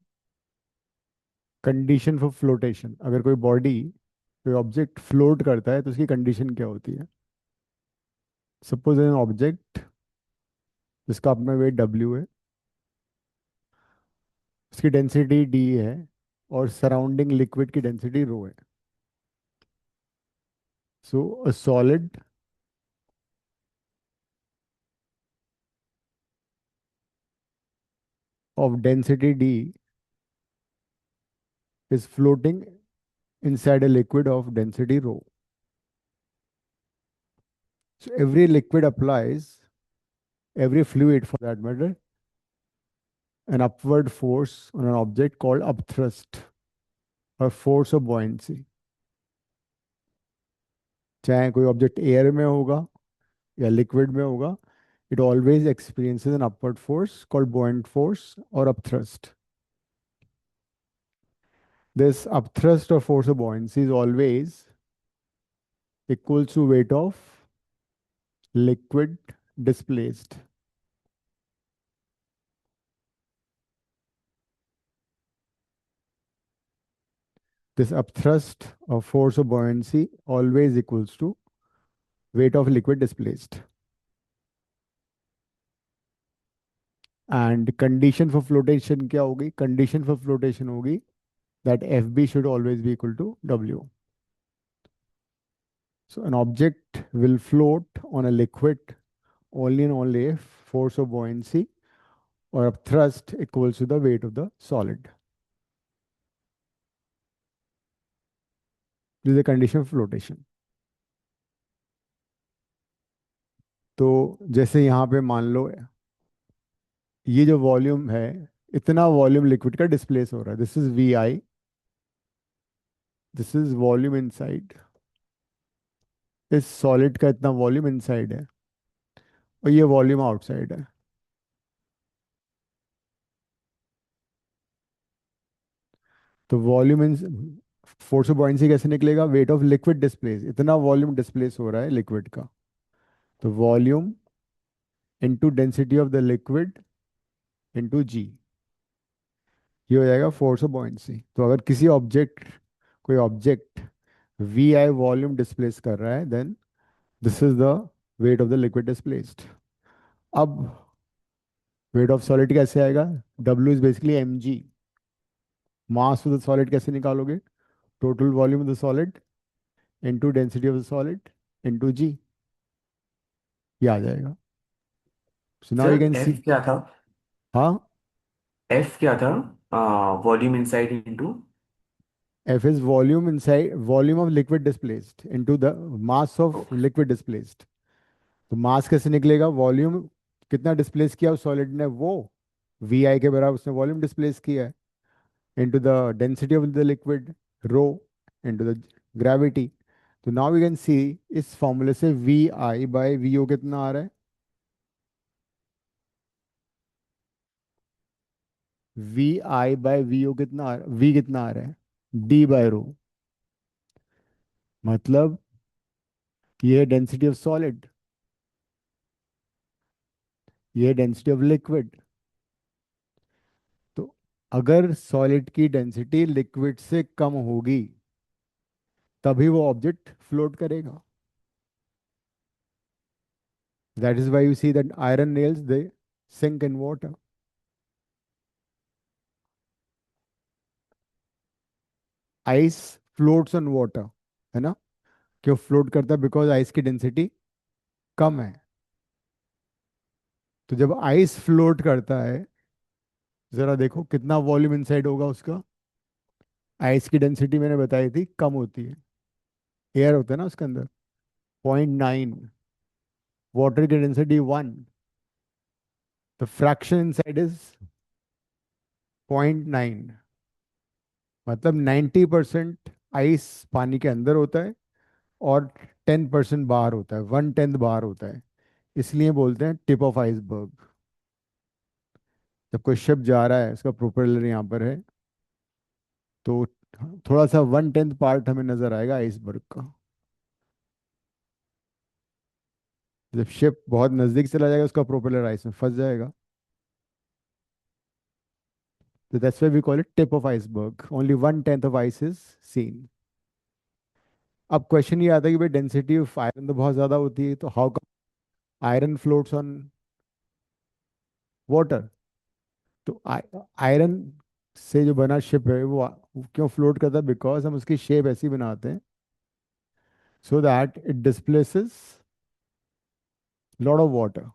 कंडीशन फॉर फ्लोटेशन, अगर कोई बॉडी, कोई ऑब्जेक्ट फ्लोट करता है तो उसकी कंडीशन क्या होती है। सपोज एन ऑब्जेक्ट जिसका अपना वेट डब्ल्यू है, उसकी डेंसिटी डी है, और सराउंडिंग लिक्विड की डेंसिटी रो है। So a solid of density d is floating inside a liquid of density rho. So every liquid applies, every fluid for that matter, an upward force on an object called upthrust or force of buoyancy. चाहे कोई ऑब्जेक्ट एयर में होगा या लिक्विड में होगा, it always experiences an upward force called buoyant force or upthrust. This upthrust or force of buoyancy is always equals to weight of liquid displaced. This upthrust or force of buoyancy always equals to weight of liquid displaced. And condition for flotation क्या होगी? Condition for flotation होगी that FB should always be equal to W. So an object will float on a liquid only and only if force of buoyancy or upthrust equals to the weight of the solid. This is the condition for flotation. तो जैसे यहाँ पे मान लो ये जो वॉल्यूम है, इतना वॉल्यूम लिक्विड का डिस्प्लेस हो रहा है। This is V I, this is volume inside. इस सॉलिड का इतना वॉल्यूम इनसाइड है और ये वॉल्यूम आउटसाइड है। तो volume in force of buoyancy कैसे निकलेगा? वेट ऑफ लिक्विड डिस्प्लेस, इतना वॉल्यूम डिस्प्लेस हो रहा है लिक्विड का, तो volume into density of the liquid into G, ये हो जाएगा फोर्स ऑफ बॉयंसी। तो अगर किसी ऑब्जेक्ट, कोई object V I volume displace कर रहा है, then this is the weight of the liquid displaced. अब वेट ऑफ सॉलिड कैसे आएगा? W is basically M G. Mass of the solid कैसे निकालोगे? Total volume of the solid into density of the solid into G, ये आ जाएगा। So now you sir can see. F क्या था? हाँ, एफ क्या था? Volume inside into. F is volume inside, volume of liquid displaced into the mass of liquid displaced. तो मास कैसे निकलेगा? वॉल्यूम कितना डिस्प्लेस किया उस सॉलिड ने, वो वी आई के बराबर उसने वॉल्यूम डिस्प्लेस किया है, into the density of the liquid rho into the gravity. तो now we can see इस फॉर्मूले से V I by V O कितना आ रहा है? V I by V O कितना आ रहा है? वी कितना आ रहा है? D by rho. मतलब ये डेंसिटी ऑफ सॉलिड, ये डेंसिटी ऑफ लिक्विड। तो अगर सॉलिड की डेंसिटी लिक्विड से कम होगी तभी वो ऑब्जेक्ट फ्लोट करेगा। That is why you see that iron nails, they sink in water. Ice floats on water, है ना? क्यों फ्लोट करता है? बिकॉज आइस की डेंसिटी कम है। तो जब आइस फ्लोट करता है, जरा देखो कितना वॉल्यूम इनसाइड होगा उसका। आइस की डेंसिटी मैंने बताई थी कम होती है, एयर होता है ना उसके अंदर, 0.9। वाटर की density 1, the fraction inside is 0.9। मतलब 90% आइस पानी के अंदर होता है और 10% बाहर होता है, 1/10 बाहर होता है। इसलिए बोलते हैं टिप ऑफ आइसबर्ग। जब कोई शिप जा रहा है, उसका प्रोपेलर यहाँ पर है, तो थोड़ा सा 1/10 पार्ट हमें नजर आएगा आइसबर्ग का। जब शिप बहुत नजदीक चला जाएगा, उसका प्रोपेलर आइस में फंस जाएगा। तो that's why we call it tip of iceberg, only 1/10 of ice is seen. अब क्वेश्चन ये आता है कि भाई डेंसिटी ऑफ आयरन तो बहुत ज़्यादा होती है, तो how come iron floats on water. तो आयरन से जो बना शिप है वो क्यों फ्लोट करता है, बिकॉज हम उसकी शेप ऐसी बनाते हैं so that it displaces lot of water,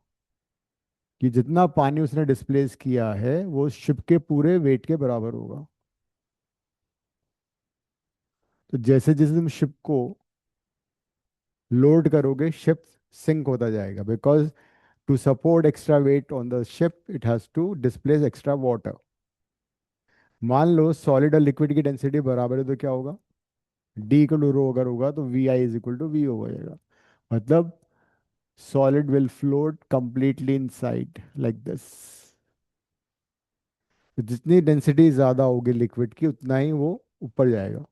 कि जितना पानी उसने डिस्प्लेस किया है वो शिप के पूरे वेट के बराबर होगा। तो जैसे जैसे तुम शिप को लोड करोगे शिप सिंक होता जाएगा, because to support extra weight on the ship it has to displace extra water. मान लो सॉलिड और लिक्विड की डेंसिटी बराबर है तो क्या होगा, डी इक्वल टू रो अगर होगा तो V I is equal to V हो जाएगा। मतलब solid will float completely inside like this. तो जितनी डेंसिटी ज्यादा होगी लिक्विड की उतना ही वो ऊपर जाएगा।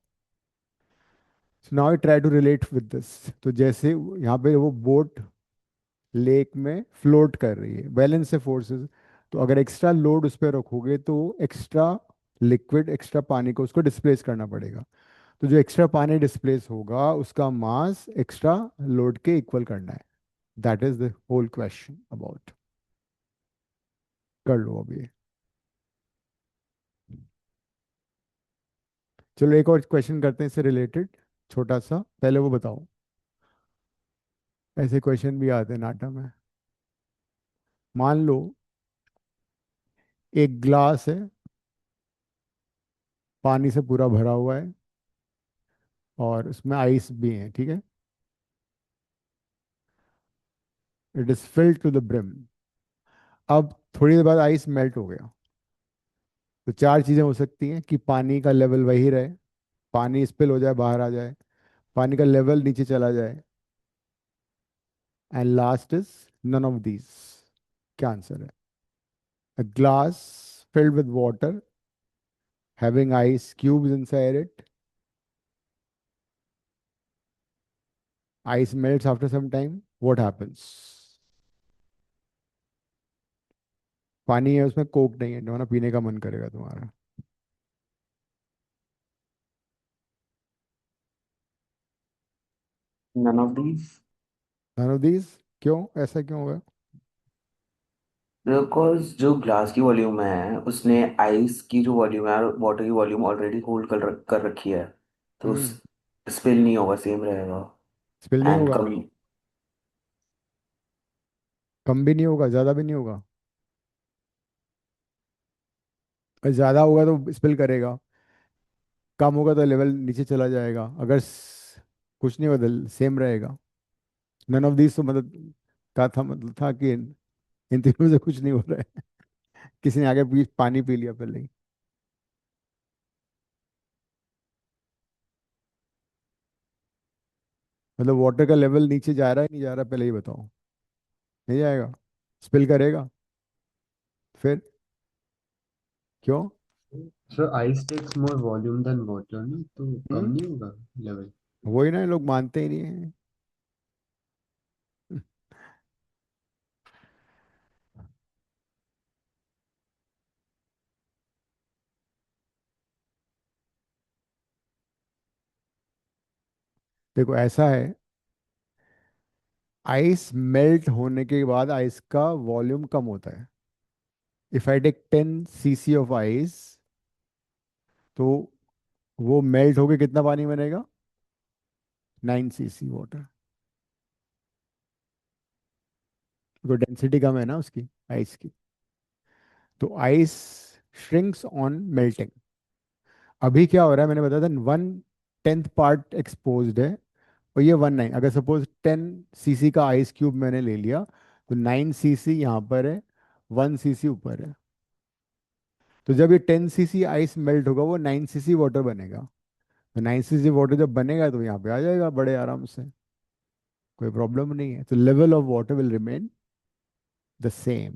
So now I try to relate with this. तो जैसे यहाँ पे वो बोट लेक में फ्लोट कर रही है, बैलेंस से फोर्सेस, तो अगर एक्स्ट्रा लोड उस पर रखोगे तो एक्स्ट्रा लिक्विड एक्स्ट्रा पानी को उसको डिस्प्लेस करना पड़ेगा। तो जो एक्स्ट्रा पानी डिस्प्लेस होगा उसका मास एक्स्ट्रा लोड के इक्वल करना है। That is the whole question about. कर लो अभी। चलो एक और क्वेश्चन करते हैं इससे रिलेटेड, छोटा सा, पहले वो बताओ। ऐसे क्वेश्चन भी आते हैं नाटा में। मान लो एक ग्लास है, पानी से पूरा भरा हुआ है और उसमें आइस भी है, ठीक है। It is filled to the brim. अब थोड़ी देर बाद आइस मेल्ट हो गया। तो चार चीजें हो सकती हैं, कि पानी का लेवल वही रहे, पानी स्पिल हो जाए बाहर आ जाए, पानी का लेवल नीचे चला जाए, and last is none of these. क्या आंसर है? A glass filled with water having ice cubes inside it, ice melts after some time, what happens? पानी है उसमें, कोक नहीं है, जो है ना, पीने का मन करेगा तुम्हारा। None of these. none of these? क्यों, ऐसा क्यों होगा? बिकॉज जो ग्लास की वॉल्यूम है उसने आइस की जो वॉल्यूम है और वाटर की वॉल्यूम ऑलरेडी होल्ड कर रखी है, तो हम्म। स्पिल नहीं होगा, सेम रहेगा। स्पिल नहीं एंड होगा, कम। कम भी नहीं होगा, ज्यादा भी नहीं होगा। अगर ज्यादा होगा तो स्पिल करेगा, कम होगा तो लेवल नीचे चला जाएगा, अगर कुछ नहीं बदल सेम रहेगा। नन ऑफ दीज तो मतलब का था, मतलब था कि इन तीनों से कुछ नहीं हो रहा है। किसी ने आगे पानी पी लिया पहले ही। मतलब वाटर का लेवल नीचे जा रहा है नहीं जा रहा, पहले ही बताओ। नहीं जाएगा, स्पिल करेगा। फिर क्यों? So ice takes more volume than water, ना तो कम हम्म। नहीं होगा लेवल। वही ना, ये लोग मानते ही नहीं है। देखो ऐसा है, आइस मेल्ट होने के बाद आइस का वॉल्यूम कम होता है। If I take 10 cc of ice, तो वो मेल्ट होके कितना पानी बनेगा? 9 cc वाटर। तो डेंसिटी कम है ना उसकी, आइस की। तो आइस श्रिंक्स ऑन मेल्टिंग। अभी क्या हो रहा है, मैंने बताया था 1/10 पार्ट एक्सपोज्ड है, और ये 19, अगर सपोज 10 cc का आइस क्यूब मैंने ले लिया, तो 9 cc यहाँ पर है, 1 cc ऊपर है। तो जब ये 10 cc आइस मेल्ट होगा वो 9 cc वाटर बनेगा। तो 9 cc वाटर जब बनेगा तो यहाँ पे आ जाएगा बड़े आराम से, कोई प्रॉब्लम नहीं है। तो level of water will remain the same,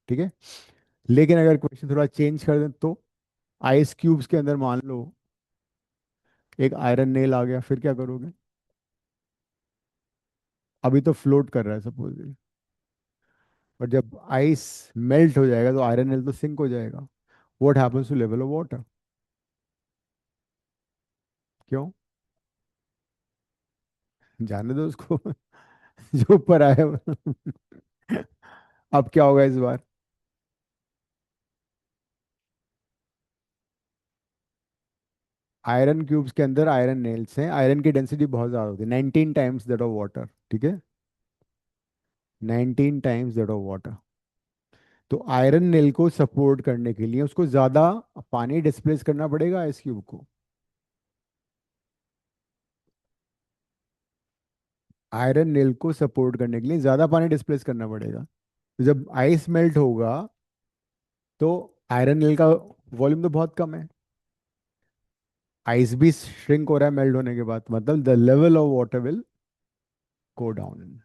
ठीक है। लेकिन अगर क्वेश्चन थोड़ा चेंज कर दें तो, आइस क्यूब्स के अंदर मान लो एक आयरन नेल आ गया, फिर क्या करोगे? अभी तो फ्लोट कर रहा है सपोज, बट जब आइस मेल्ट हो जाएगा तो आयरन नेल तो सिंक हो जाएगा, what happens to level of water? क्यों? जाने दो उसको। जो ऊपर आया। अब क्या होगा इस बार? आयरन क्यूब्स के अंदर आयरन नेल्स हैं, आयरन की डेंसिटी बहुत ज़्यादा होती है, 19 टाइम्स दैट ऑफ वाटर, ठीक है, 19 टाइम्स दैट ऑफ वाटर। तो आयरन नेल को सपोर्ट करने के लिए उसको ज़्यादा पानी डिस्प्लेस करना पड़ेगा आइस क्यूब को। आयरन नेल को सपोर्ट करने के लिए ज़्यादा पानी डिस्प्लेस करना पड़ेगा। तो जब आइस मेल्ट होगा तो आयरन नेल का वॉल्यूम तो बहुत कम है, आइस भी श्रिंक हो रहा है मेल्ट होने के बाद, मतलब the level of water will go down.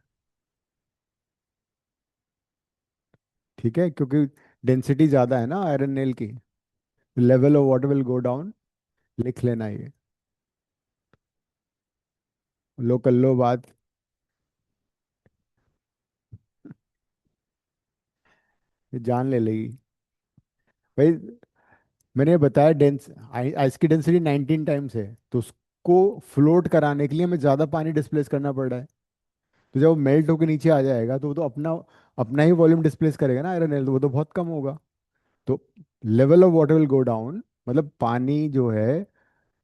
ठीक है, क्योंकि डेंसिटी ज़्यादा है ना आयरन नेल की, level of water will go down. लिख लेना ये, लो कर लो बात। ये जान ले लेगी भाई। मैंने बताया डेंस आइस की डेंसिटी 19 टाइम्स है, तो उसको फ्लोट कराने के लिए हमें ज़्यादा पानी डिस्प्लेस करना पड़ रहा है। तो जब वो मेल्ट होकर नीचे आ जाएगा तो वो तो अपना अपना ही वॉल्यूम डिस्प्लेस करेगा ना आयरन नेल, तो वो तो बहुत कम होगा। तो level of water will go down, मतलब पानी जो है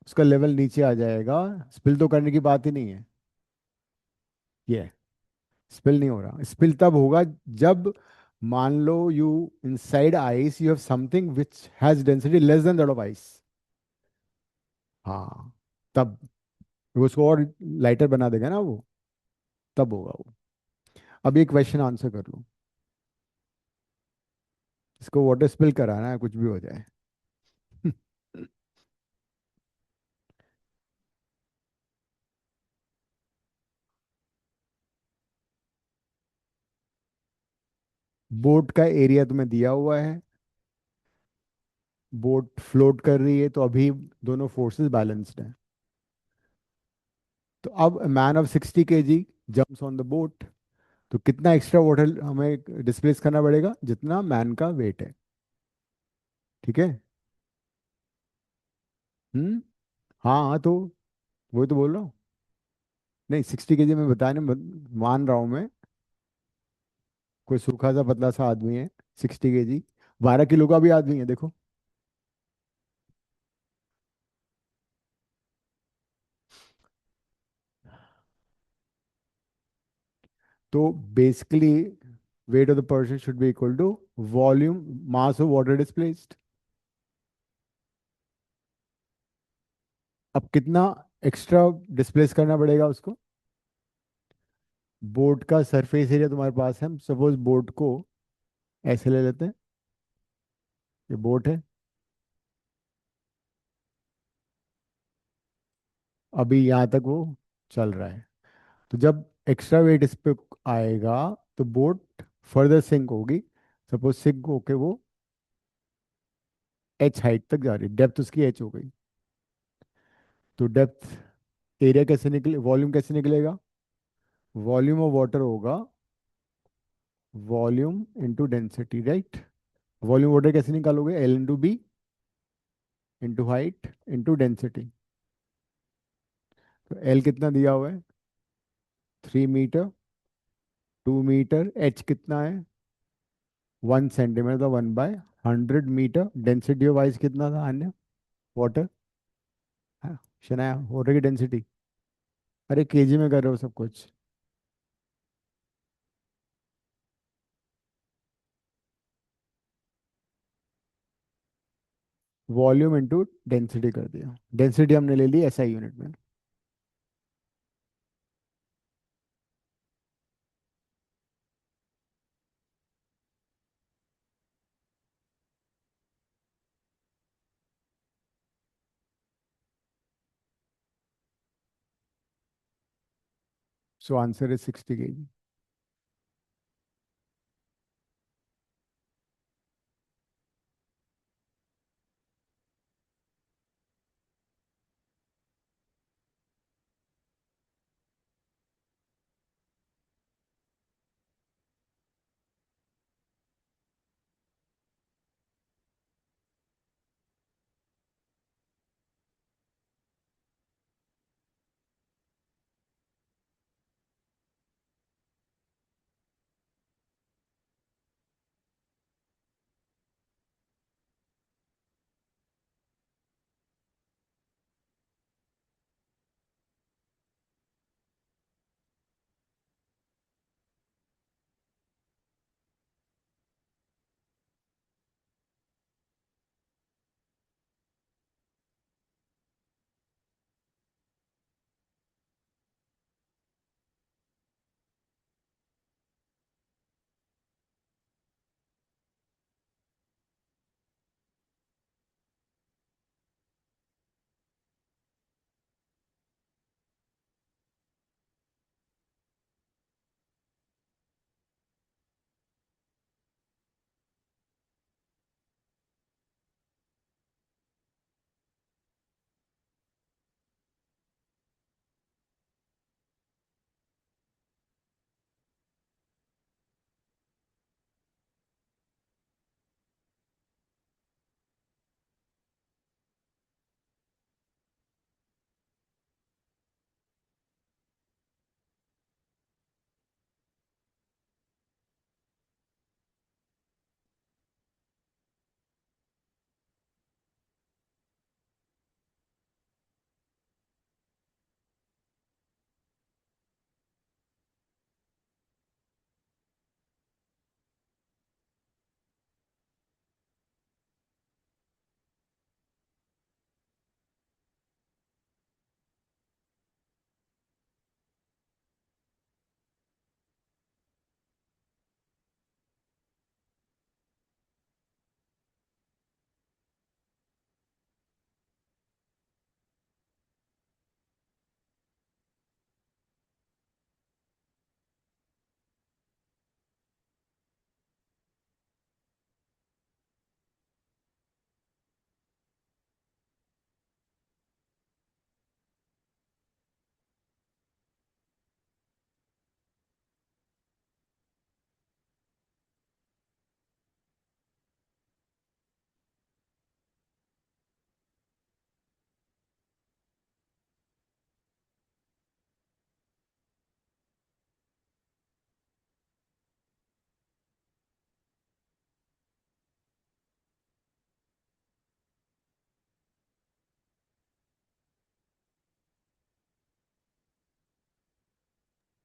उसका लेवल नीचे आ जाएगा। स्पिल तो करने की बात ही नहीं है, ये स्पिल नहीं हो रहा। स्पिल तब होगा जब मान लो you inside ice you have something which has density less than that of ice. हाँ, तब वो उसको और लाइटर बना देगा ना वो, तब होगा वो। अब ये क्वेश्चन आंसर कर लो, इसको वाटर स्पिल कराना है कुछ भी हो जाए। बोट का एरिया तुम्हें दिया हुआ है, बोट फ्लोट कर रही है, तो अभी दोनों फोर्सेस बैलेंस्ड हैं। तो अब man of 60 kg jumps on the boat, तो कितना एक्स्ट्रा वाटर हमें डिस्प्लेस करना पड़ेगा? जितना मैन का वेट है, ठीक है। हम्म, हाँ हाँ, तो वही तो बोल रहा हूँ। नहीं, 60 kg में बताने मान रहा हूँ मैं, कोई सूखा सा पतला सा आदमी है, 60 kg, 12 किलो का भी आदमी है देखो। तो basically weight of the person should be equal to volume mass of water displaced. अब कितना एक्स्ट्रा डिस्प्लेस करना पड़ेगा उसको? बोट का सरफेस एरिया तुम्हारे पास है, सपोज बोट को ऐसे ले लेते हैं, ये बोट है, अभी यहाँ तक वो चल रहा है। तो जब एक्स्ट्रा वेट इस पे आएगा तो बोट फर्दर सिंक होगी। सपोज सिंक होके वो एच हाइट तक जा रही है, डेप्थ उसकी एच हो गई। तो डेप्थ एरिया कैसे निकले, वॉल्यूम कैसे निकलेगा? वॉल्यूम ऑफ वाटर होगा volume into density, right. Volume water कैसे निकालोगे? L into B into height into density. तो एल कितना दिया हुआ है? 3 मीटर, 2 मीटर। एच कितना है? 1 सेंटीमीटर, तो 1/100 मीटर। डेंसिटी ऑफ आइस कितना था अन्य? वाटर, हाँ, शनाया वाटर की डेंसिटी। अरे केजी में कर रहे हो सब कुछ। वॉल्यूम इंटू डेंसिटी कर दिया, डेंसिटी हमने ले ली एसआई यूनिट में। So answer is 60 kg।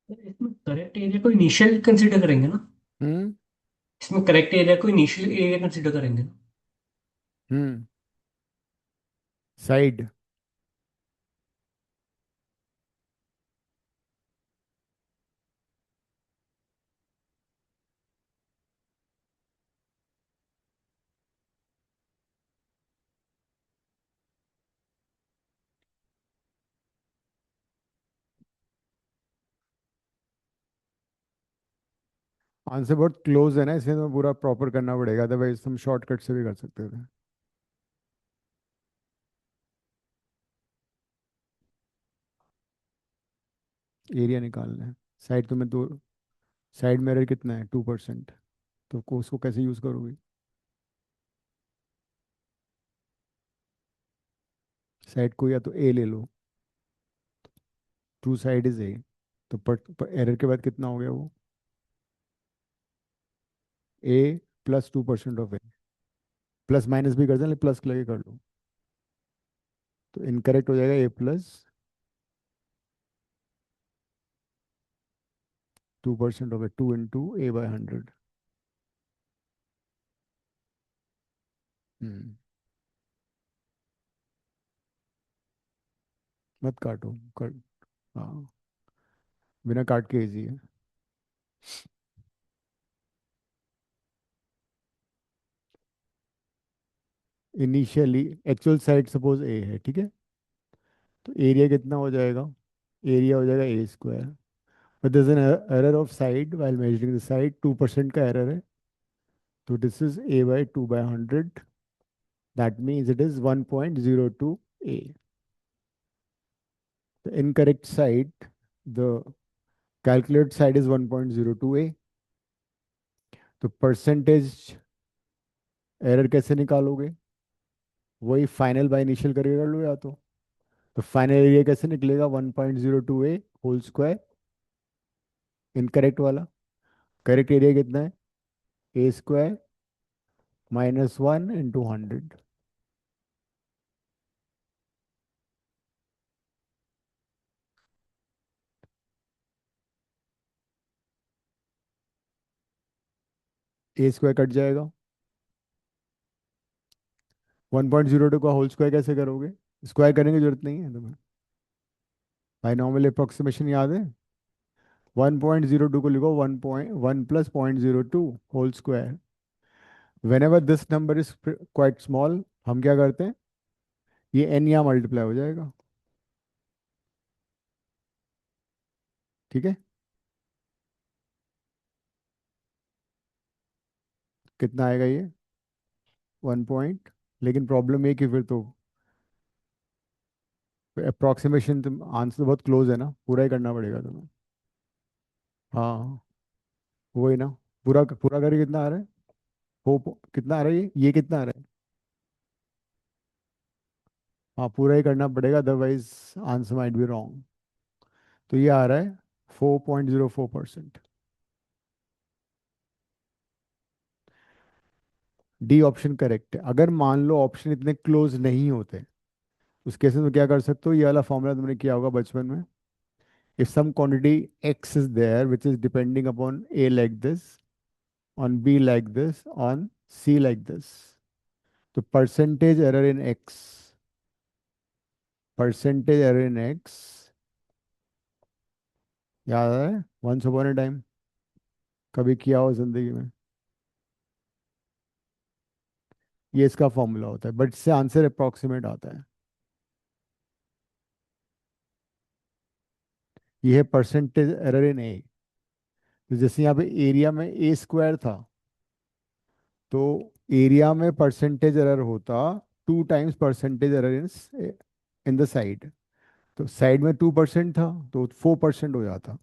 इसमें करेक्ट एरिया को इनिशियल कंसीडर करेंगे ना? हम्म। इसमें करेक्ट एरिया को इनिशियल एरिया कंसीडर करेंगे ना? हम्म। साइड। आंसर बहुत क्लोज है ना, इसलिए तो पूरा प्रॉपर करना पड़ेगा, अदरवाइज हम शॉर्टकट से भी कर सकते थे। एरिया निकालना है। साइड तो मैं दो, साइड में एरर कितना है 2%, तो उसको कैसे यूज करोगे? साइड को या तो ए ले लो, टू साइड इज ए, तो पर एरर के बाद कितना हो गया वो? A plus 2% of A, plus minus भी कर दें, प्लस लगे कर लो, तो इनकरेक्ट हो जाएगा A plus 2% of A, 2 into a/100। Hmm. मत काटो, कर। हाँ, बिना काट के इजी है। Initially actual side suppose A है, ठीक है, तो एरिया कितना हो जाएगा? एरिया हो जाएगा A square, but this an error of side while measuring the side, 2% का एरर है, तो this is a/2/100, that means it is 1.02 a। The incorrect side, the calculate side is 1.02 a। तो परसेंटेज एरर कैसे निकालोगे? वही फाइनल बाय इनिशियल करके कर लो, या तो फाइनल एरिया कैसे निकलेगा? 1.02 a होल स्क्वायर, इनकरेक्ट वाला। करेक्ट एरिया कितना है? ए स्क्वायर -1 × 100। ए स्क्वायर कट जाएगा, 1.02 का होल स्क्वायर कैसे करोगे? स्क्वायर करने की जरूरत नहीं है तुम्हें, भाई नॉर्मल अप्रोक्सीमेशन याद है? 1.02 को लिखो 1.1 + 0.02 whole square. Whenever this number is quite small, हम क्या करते हैं, ये एन यहाँ मल्टीप्लाई हो जाएगा, ठीक है। कितना आएगा ये? 1 पॉइंट, लेकिन प्रॉब्लम ये कि फिर तो अप्रोक्सीमेशन, तुम आंसर तो बहुत क्लोज है ना, पूरा ही करना पड़ेगा तुम्हें। हाँ, वही ना, पूरा पूरा करके कितना आ रहा है? कितना आ रहा है ये कितना आ रहा है? हाँ, पूरा ही करना पड़ेगा, otherwise answer might be wrong. तो ये आ रहा है 4.04%। डी ऑप्शन करेक्ट है। अगर मान लो ऑप्शन इतने क्लोज नहीं होते, उस केस में तो क्या कर सकते हो, ये वाला फॉर्मूला तुमने किया होगा बचपन में। If some quantity X is there which is depending upon A like this, on B like this, on C like this, तो परसेंटेज एरर इन एक्स, याद है वंस अपॉन ए टाइम, कभी किया हो जिंदगी में, ये इसका फॉर्मूला होता है, बट इससे आंसर अप्रोक्सीमेट आता है। ये है परसेंटेज एरर इन ए। तो जैसे यहाँ पे एरिया में ए स्क्वायर था, तो एरिया में परसेंटेज एरर होता 2 times percentage error in in the side. तो साइड में 2% था, तो 4% हो जाता।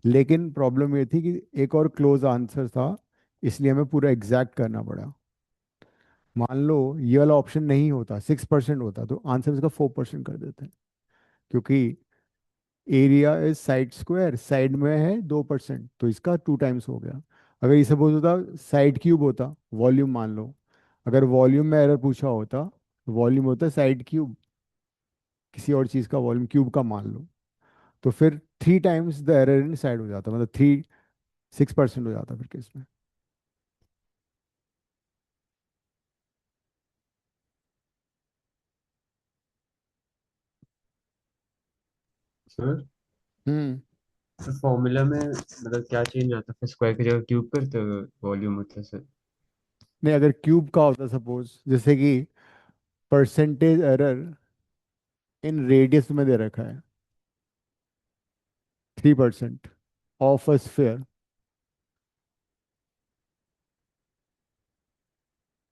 लेकिन प्रॉब्लम ये थी कि एक और क्लोज आंसर था, इसलिए हमें पूरा एग्जैक्ट करना पड़ा। मान लो ये वाला ऑप्शन नहीं होता, 6% होता, तो आंसर इसका 4% कर देते हैं, क्योंकि area is side square, side में है 2%, तो इसका 2 टाइम्स हो गया। अगर ये सपोज होता साइड क्यूब होता, वॉल्यूम मान लो, अगर वॉल्यूम में एरर पूछा होता, वॉल्यूम होता है साइड क्यूब, किसी और चीज़ का वॉल्यूम क्यूब का मान लो, तो फिर three times the error in side हो जाता, मतलब 6% हो जाता फिर केस में। सर हम्म। तो फॉर्मूला में मतलब क्या चेंज आता है, फिर स्क्वायर की जगह क्यूब करते हो वॉल्यूम होता है सर? नहीं, अगर क्यूब का होता सपोज, जैसे कि परसेंटेज एरर इन रेडियस में दे रखा है 3% ऑफ अ स्फीयर,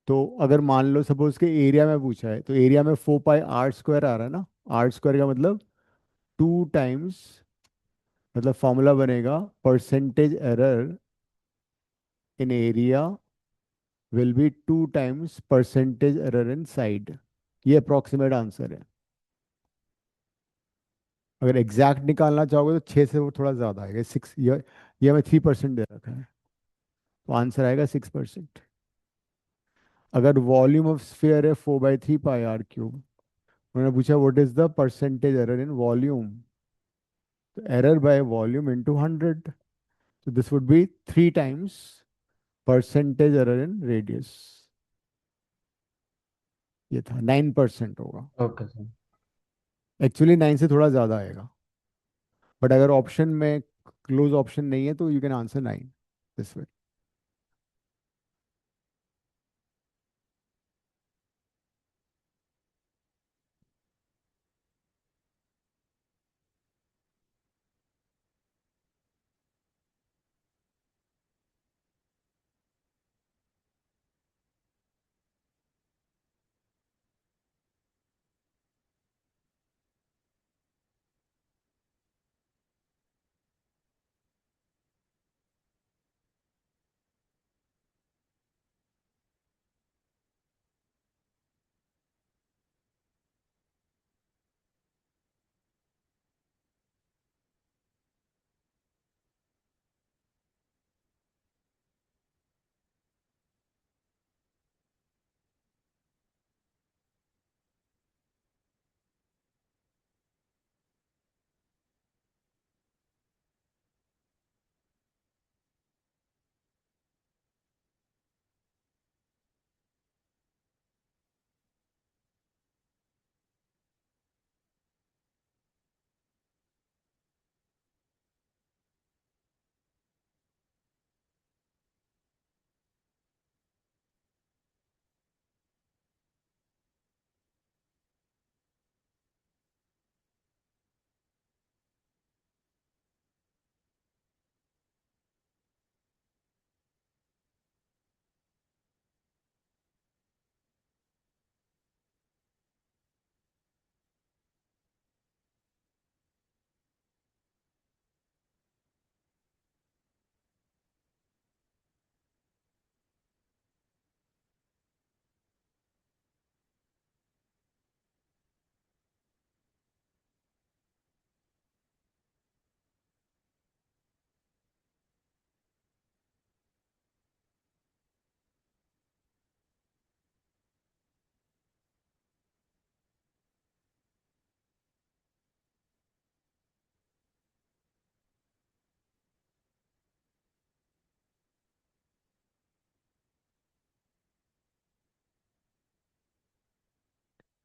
तो अगर मान लो सपोज के एरिया में पूछा है, तो एरिया में 4 पाई r² आ रहा है ना। r² का मतलब 2 टाइम्स, मतलब फॉर्मूला बनेगा percentage error in area will be 2 times percentage error in side. ये अप्रोक्सीमेट आंसर है। अगर एग्जैक्ट निकालना चाहोगे तो 6 से वो थोड़ा ज़्यादा आएगा, 6। ये हमें 3% दे रखा है, तो आंसर आएगा 6%। अगर वॉल्यूम ऑफ स्फीयर है 4/3 πr³ उन्होंने पूछा what is the percentage error in volume, तो एरर बाय वॉल्यूम इनटू 100, तो this would B 3 times percentage error in radius. ये था 9% होगा। Okay sir. एक्चुअली 9 से थोड़ा ज़्यादा आएगा, बट अगर ऑप्शन में क्लोज ऑप्शन नहीं है तो you can answer 9 this way.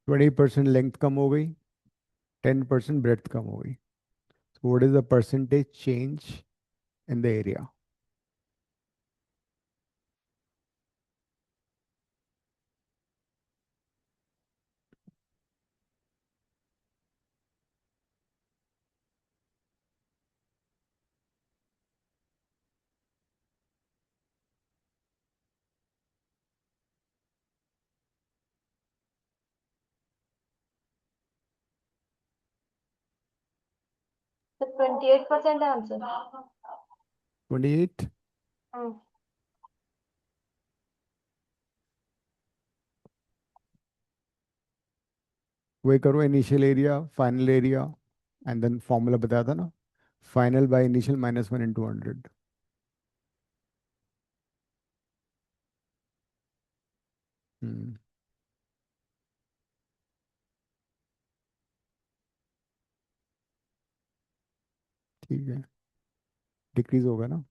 20% length कम हो गई, 10% ब्रेड्थ कम हो गई, so what is the percentage change in the area? तो 28% आंसर। 28। वही करो, initial area final area and then formula बताया था ना, final by initial -1 into 100। Hmm. ठीक है, डिक्रीज होगा ना।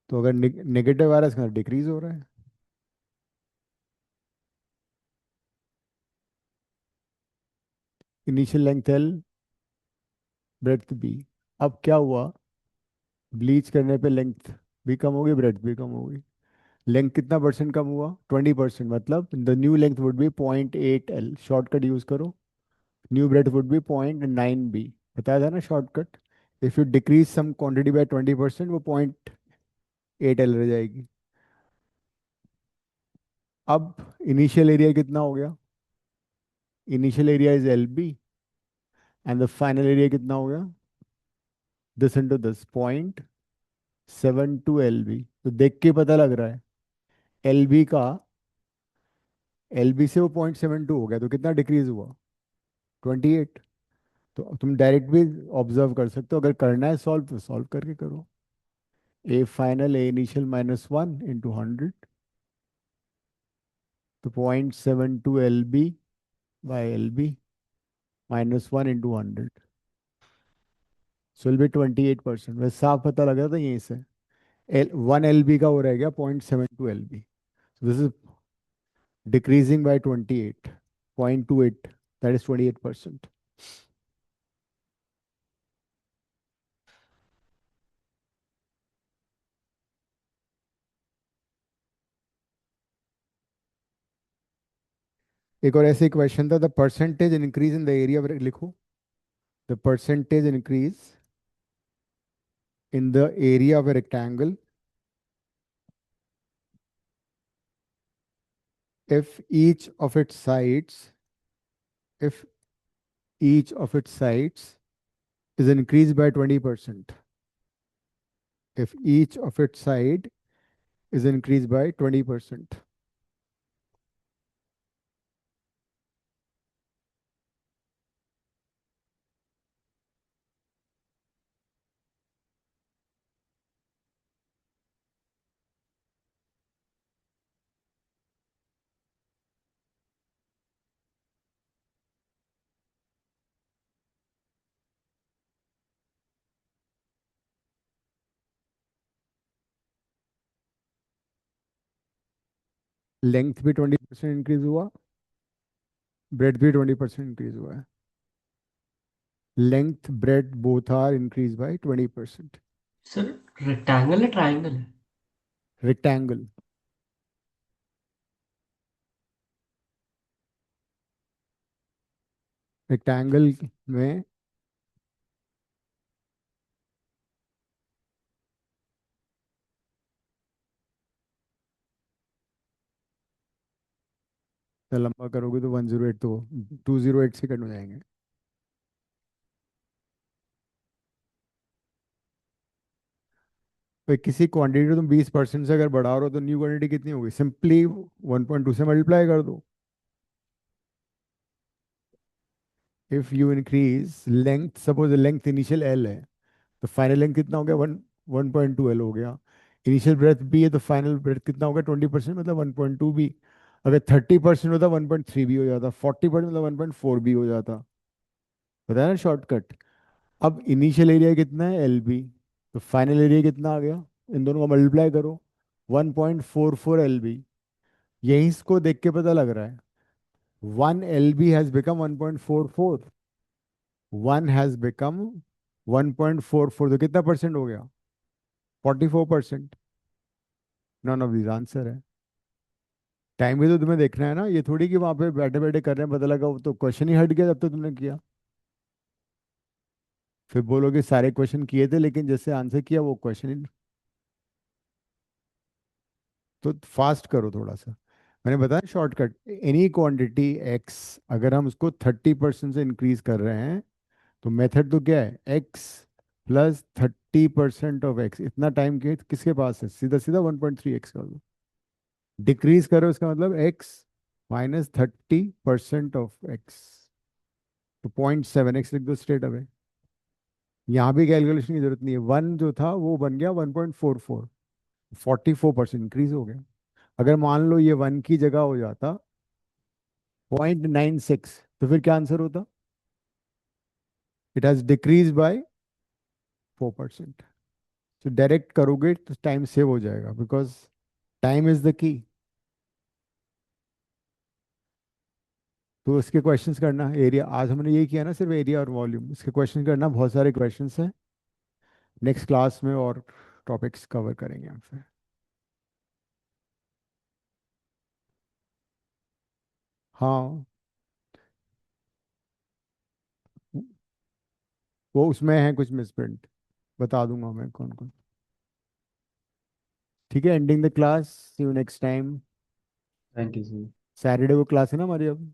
तो अगर नेगेटिव आ रहा है इसका डिक्रीज हो रहा है। Initial length L, breadth B. अब क्या हुआ, ब्लीच करने पे लेंथ भी कम होगी, ब्रेड्थ भी कम होगी। लेंथ कितना परसेंट कम हुआ, 20%, मतलब the new length would be 0.8 L। Shortcut use करो, new breadth would be 0.9 B। बताया था ना shortcut, if you decrease some quantity by 20% वो 0.8 L रह जाएगी। अब इनिशियल एरिया कितना हो गया, initial area is LB and the final area कितना हो गया, दिस इंटू दिस 0.72 LB। तो देख के पता लग रहा है LB का, LB से वो 0.72 हो गया, तो कितना डिक्रीज हुआ, 28। तो तुम डायरेक्ट भी ऑब्जर्व कर सकते हो, अगर करना है सॉल्व तो सॉल्व करके करो। ए फाइनल ए इनिशियल -1 × 100, तो 0.72 LB/LB -1 × 100, सो विल बी 28%। वैसे साफ पता लग रहा था यहीं से, 1 LB का वो रह गया 0.72 LB। This is decreasing by 28.28, that is 28%। एक और ऐसे क्वेश्चन था, the percentage increase in the area, लिखो the percentage increase in the area of a rectangle if each of its sides if each of its sides is increased by 20%, if each of its side is increased by 20%। Length भी 20% इंक्रीज हुआ, ब्रेड भी 20% इंक्रीज हुआ है। Length breadth both are increase by 20%। Sir rectangle है ट्राइंगल है? रेक्टेंगल, रेक्टेंगल में तो लंबा करोगे तो 108, तो 208 सेकंड हो जाएंगे। भाई किसी क्वांटिटी को तुम 20% से अगर बढ़ा रहे हो तो न्यू क्वांटिटी कितनी होगी, सिंपली 1.2 से मल्टीप्लाई कर दो। If you increase length, suppose length initial L है, तो फाइनल लेंथ कितना हो गया, 1.2 L हो गया। इनिशियल ब्रेथ B है, तो फाइनल ब्रेथ कितना होगा, 20%, मतलब 1.2 B। अगर 30% होता 1.3 B हो जाता, 40% मतलब 1.4 B हो जाता। बताया ना शॉर्टकट। अब इनिशियल एरिया कितना है LB, तो फाइनल एरिया कितना आ गया, इन दोनों का मल्टीप्लाई करो, 1.44 LB। यही इसको देख के पता लग रहा है 1 LB has become 1.44, 1 has become 1.44, तो कितना परसेंट हो गया, 44%। नॉन ऑफ दिस आंसर है। टाइम भी तो तुम्हें देखना है ना, ये थोड़ी कि वहां पे बैठे बैठे कर रहे हैं पता लगा, वो तो क्वेश्चन ही हट गया जब तक तुमने किया। फिर बोलोगे सारे क्वेश्चन किए थे लेकिन जैसे आंसर किया वो क्वेश्चन ही। तो फास्ट करो थोड़ा सा। मैंने बताया शॉर्टकट, एनी क्वांटिटी एक्स, अगर हम उसको 30% से इंक्रीज कर रहे हैं तो मेथड तो क्या है, एक्स प्लस 30% ऑफ एक्स। इतना टाइम के किसके पास है, सीधा सीधा 1.3x कर दो। डिक्रीज करो इसका मतलब एक्स -30% ऑफ एक्स, तो 0.7x लिख दो स्ट्रेट अवे। यहाँ भी कैलकुलेशन की जरूरत नहीं है, वन जो था वो बन गया 1.44, 44% इंक्रीज हो गया। अगर मान लो ये 1 की जगह हो जाता 0.96, तो फिर क्या आंसर होता, इट हैज डिक्रीज बाय 4%। तो डायरेक्ट करोगे तो टाइम सेव हो जाएगा, because time is the key. तो इसके क्वेश्चंस करना, एरिया, आज हमने ये किया ना सिर्फ एरिया और वॉल्यूम, इसके क्वेश्चन करना, बहुत सारे क्वेश्चंस हैं। नेक्स्ट क्लास में और टॉपिक्स कवर करेंगे हम फिर। हाँ, वो उसमें है कुछ मिसप्रिंट, बता दूंगा मैं कौन कौन। ठीक है, ending the class, see you next time. Thank you sir. Saturday को क्लास है ना हमारी अब।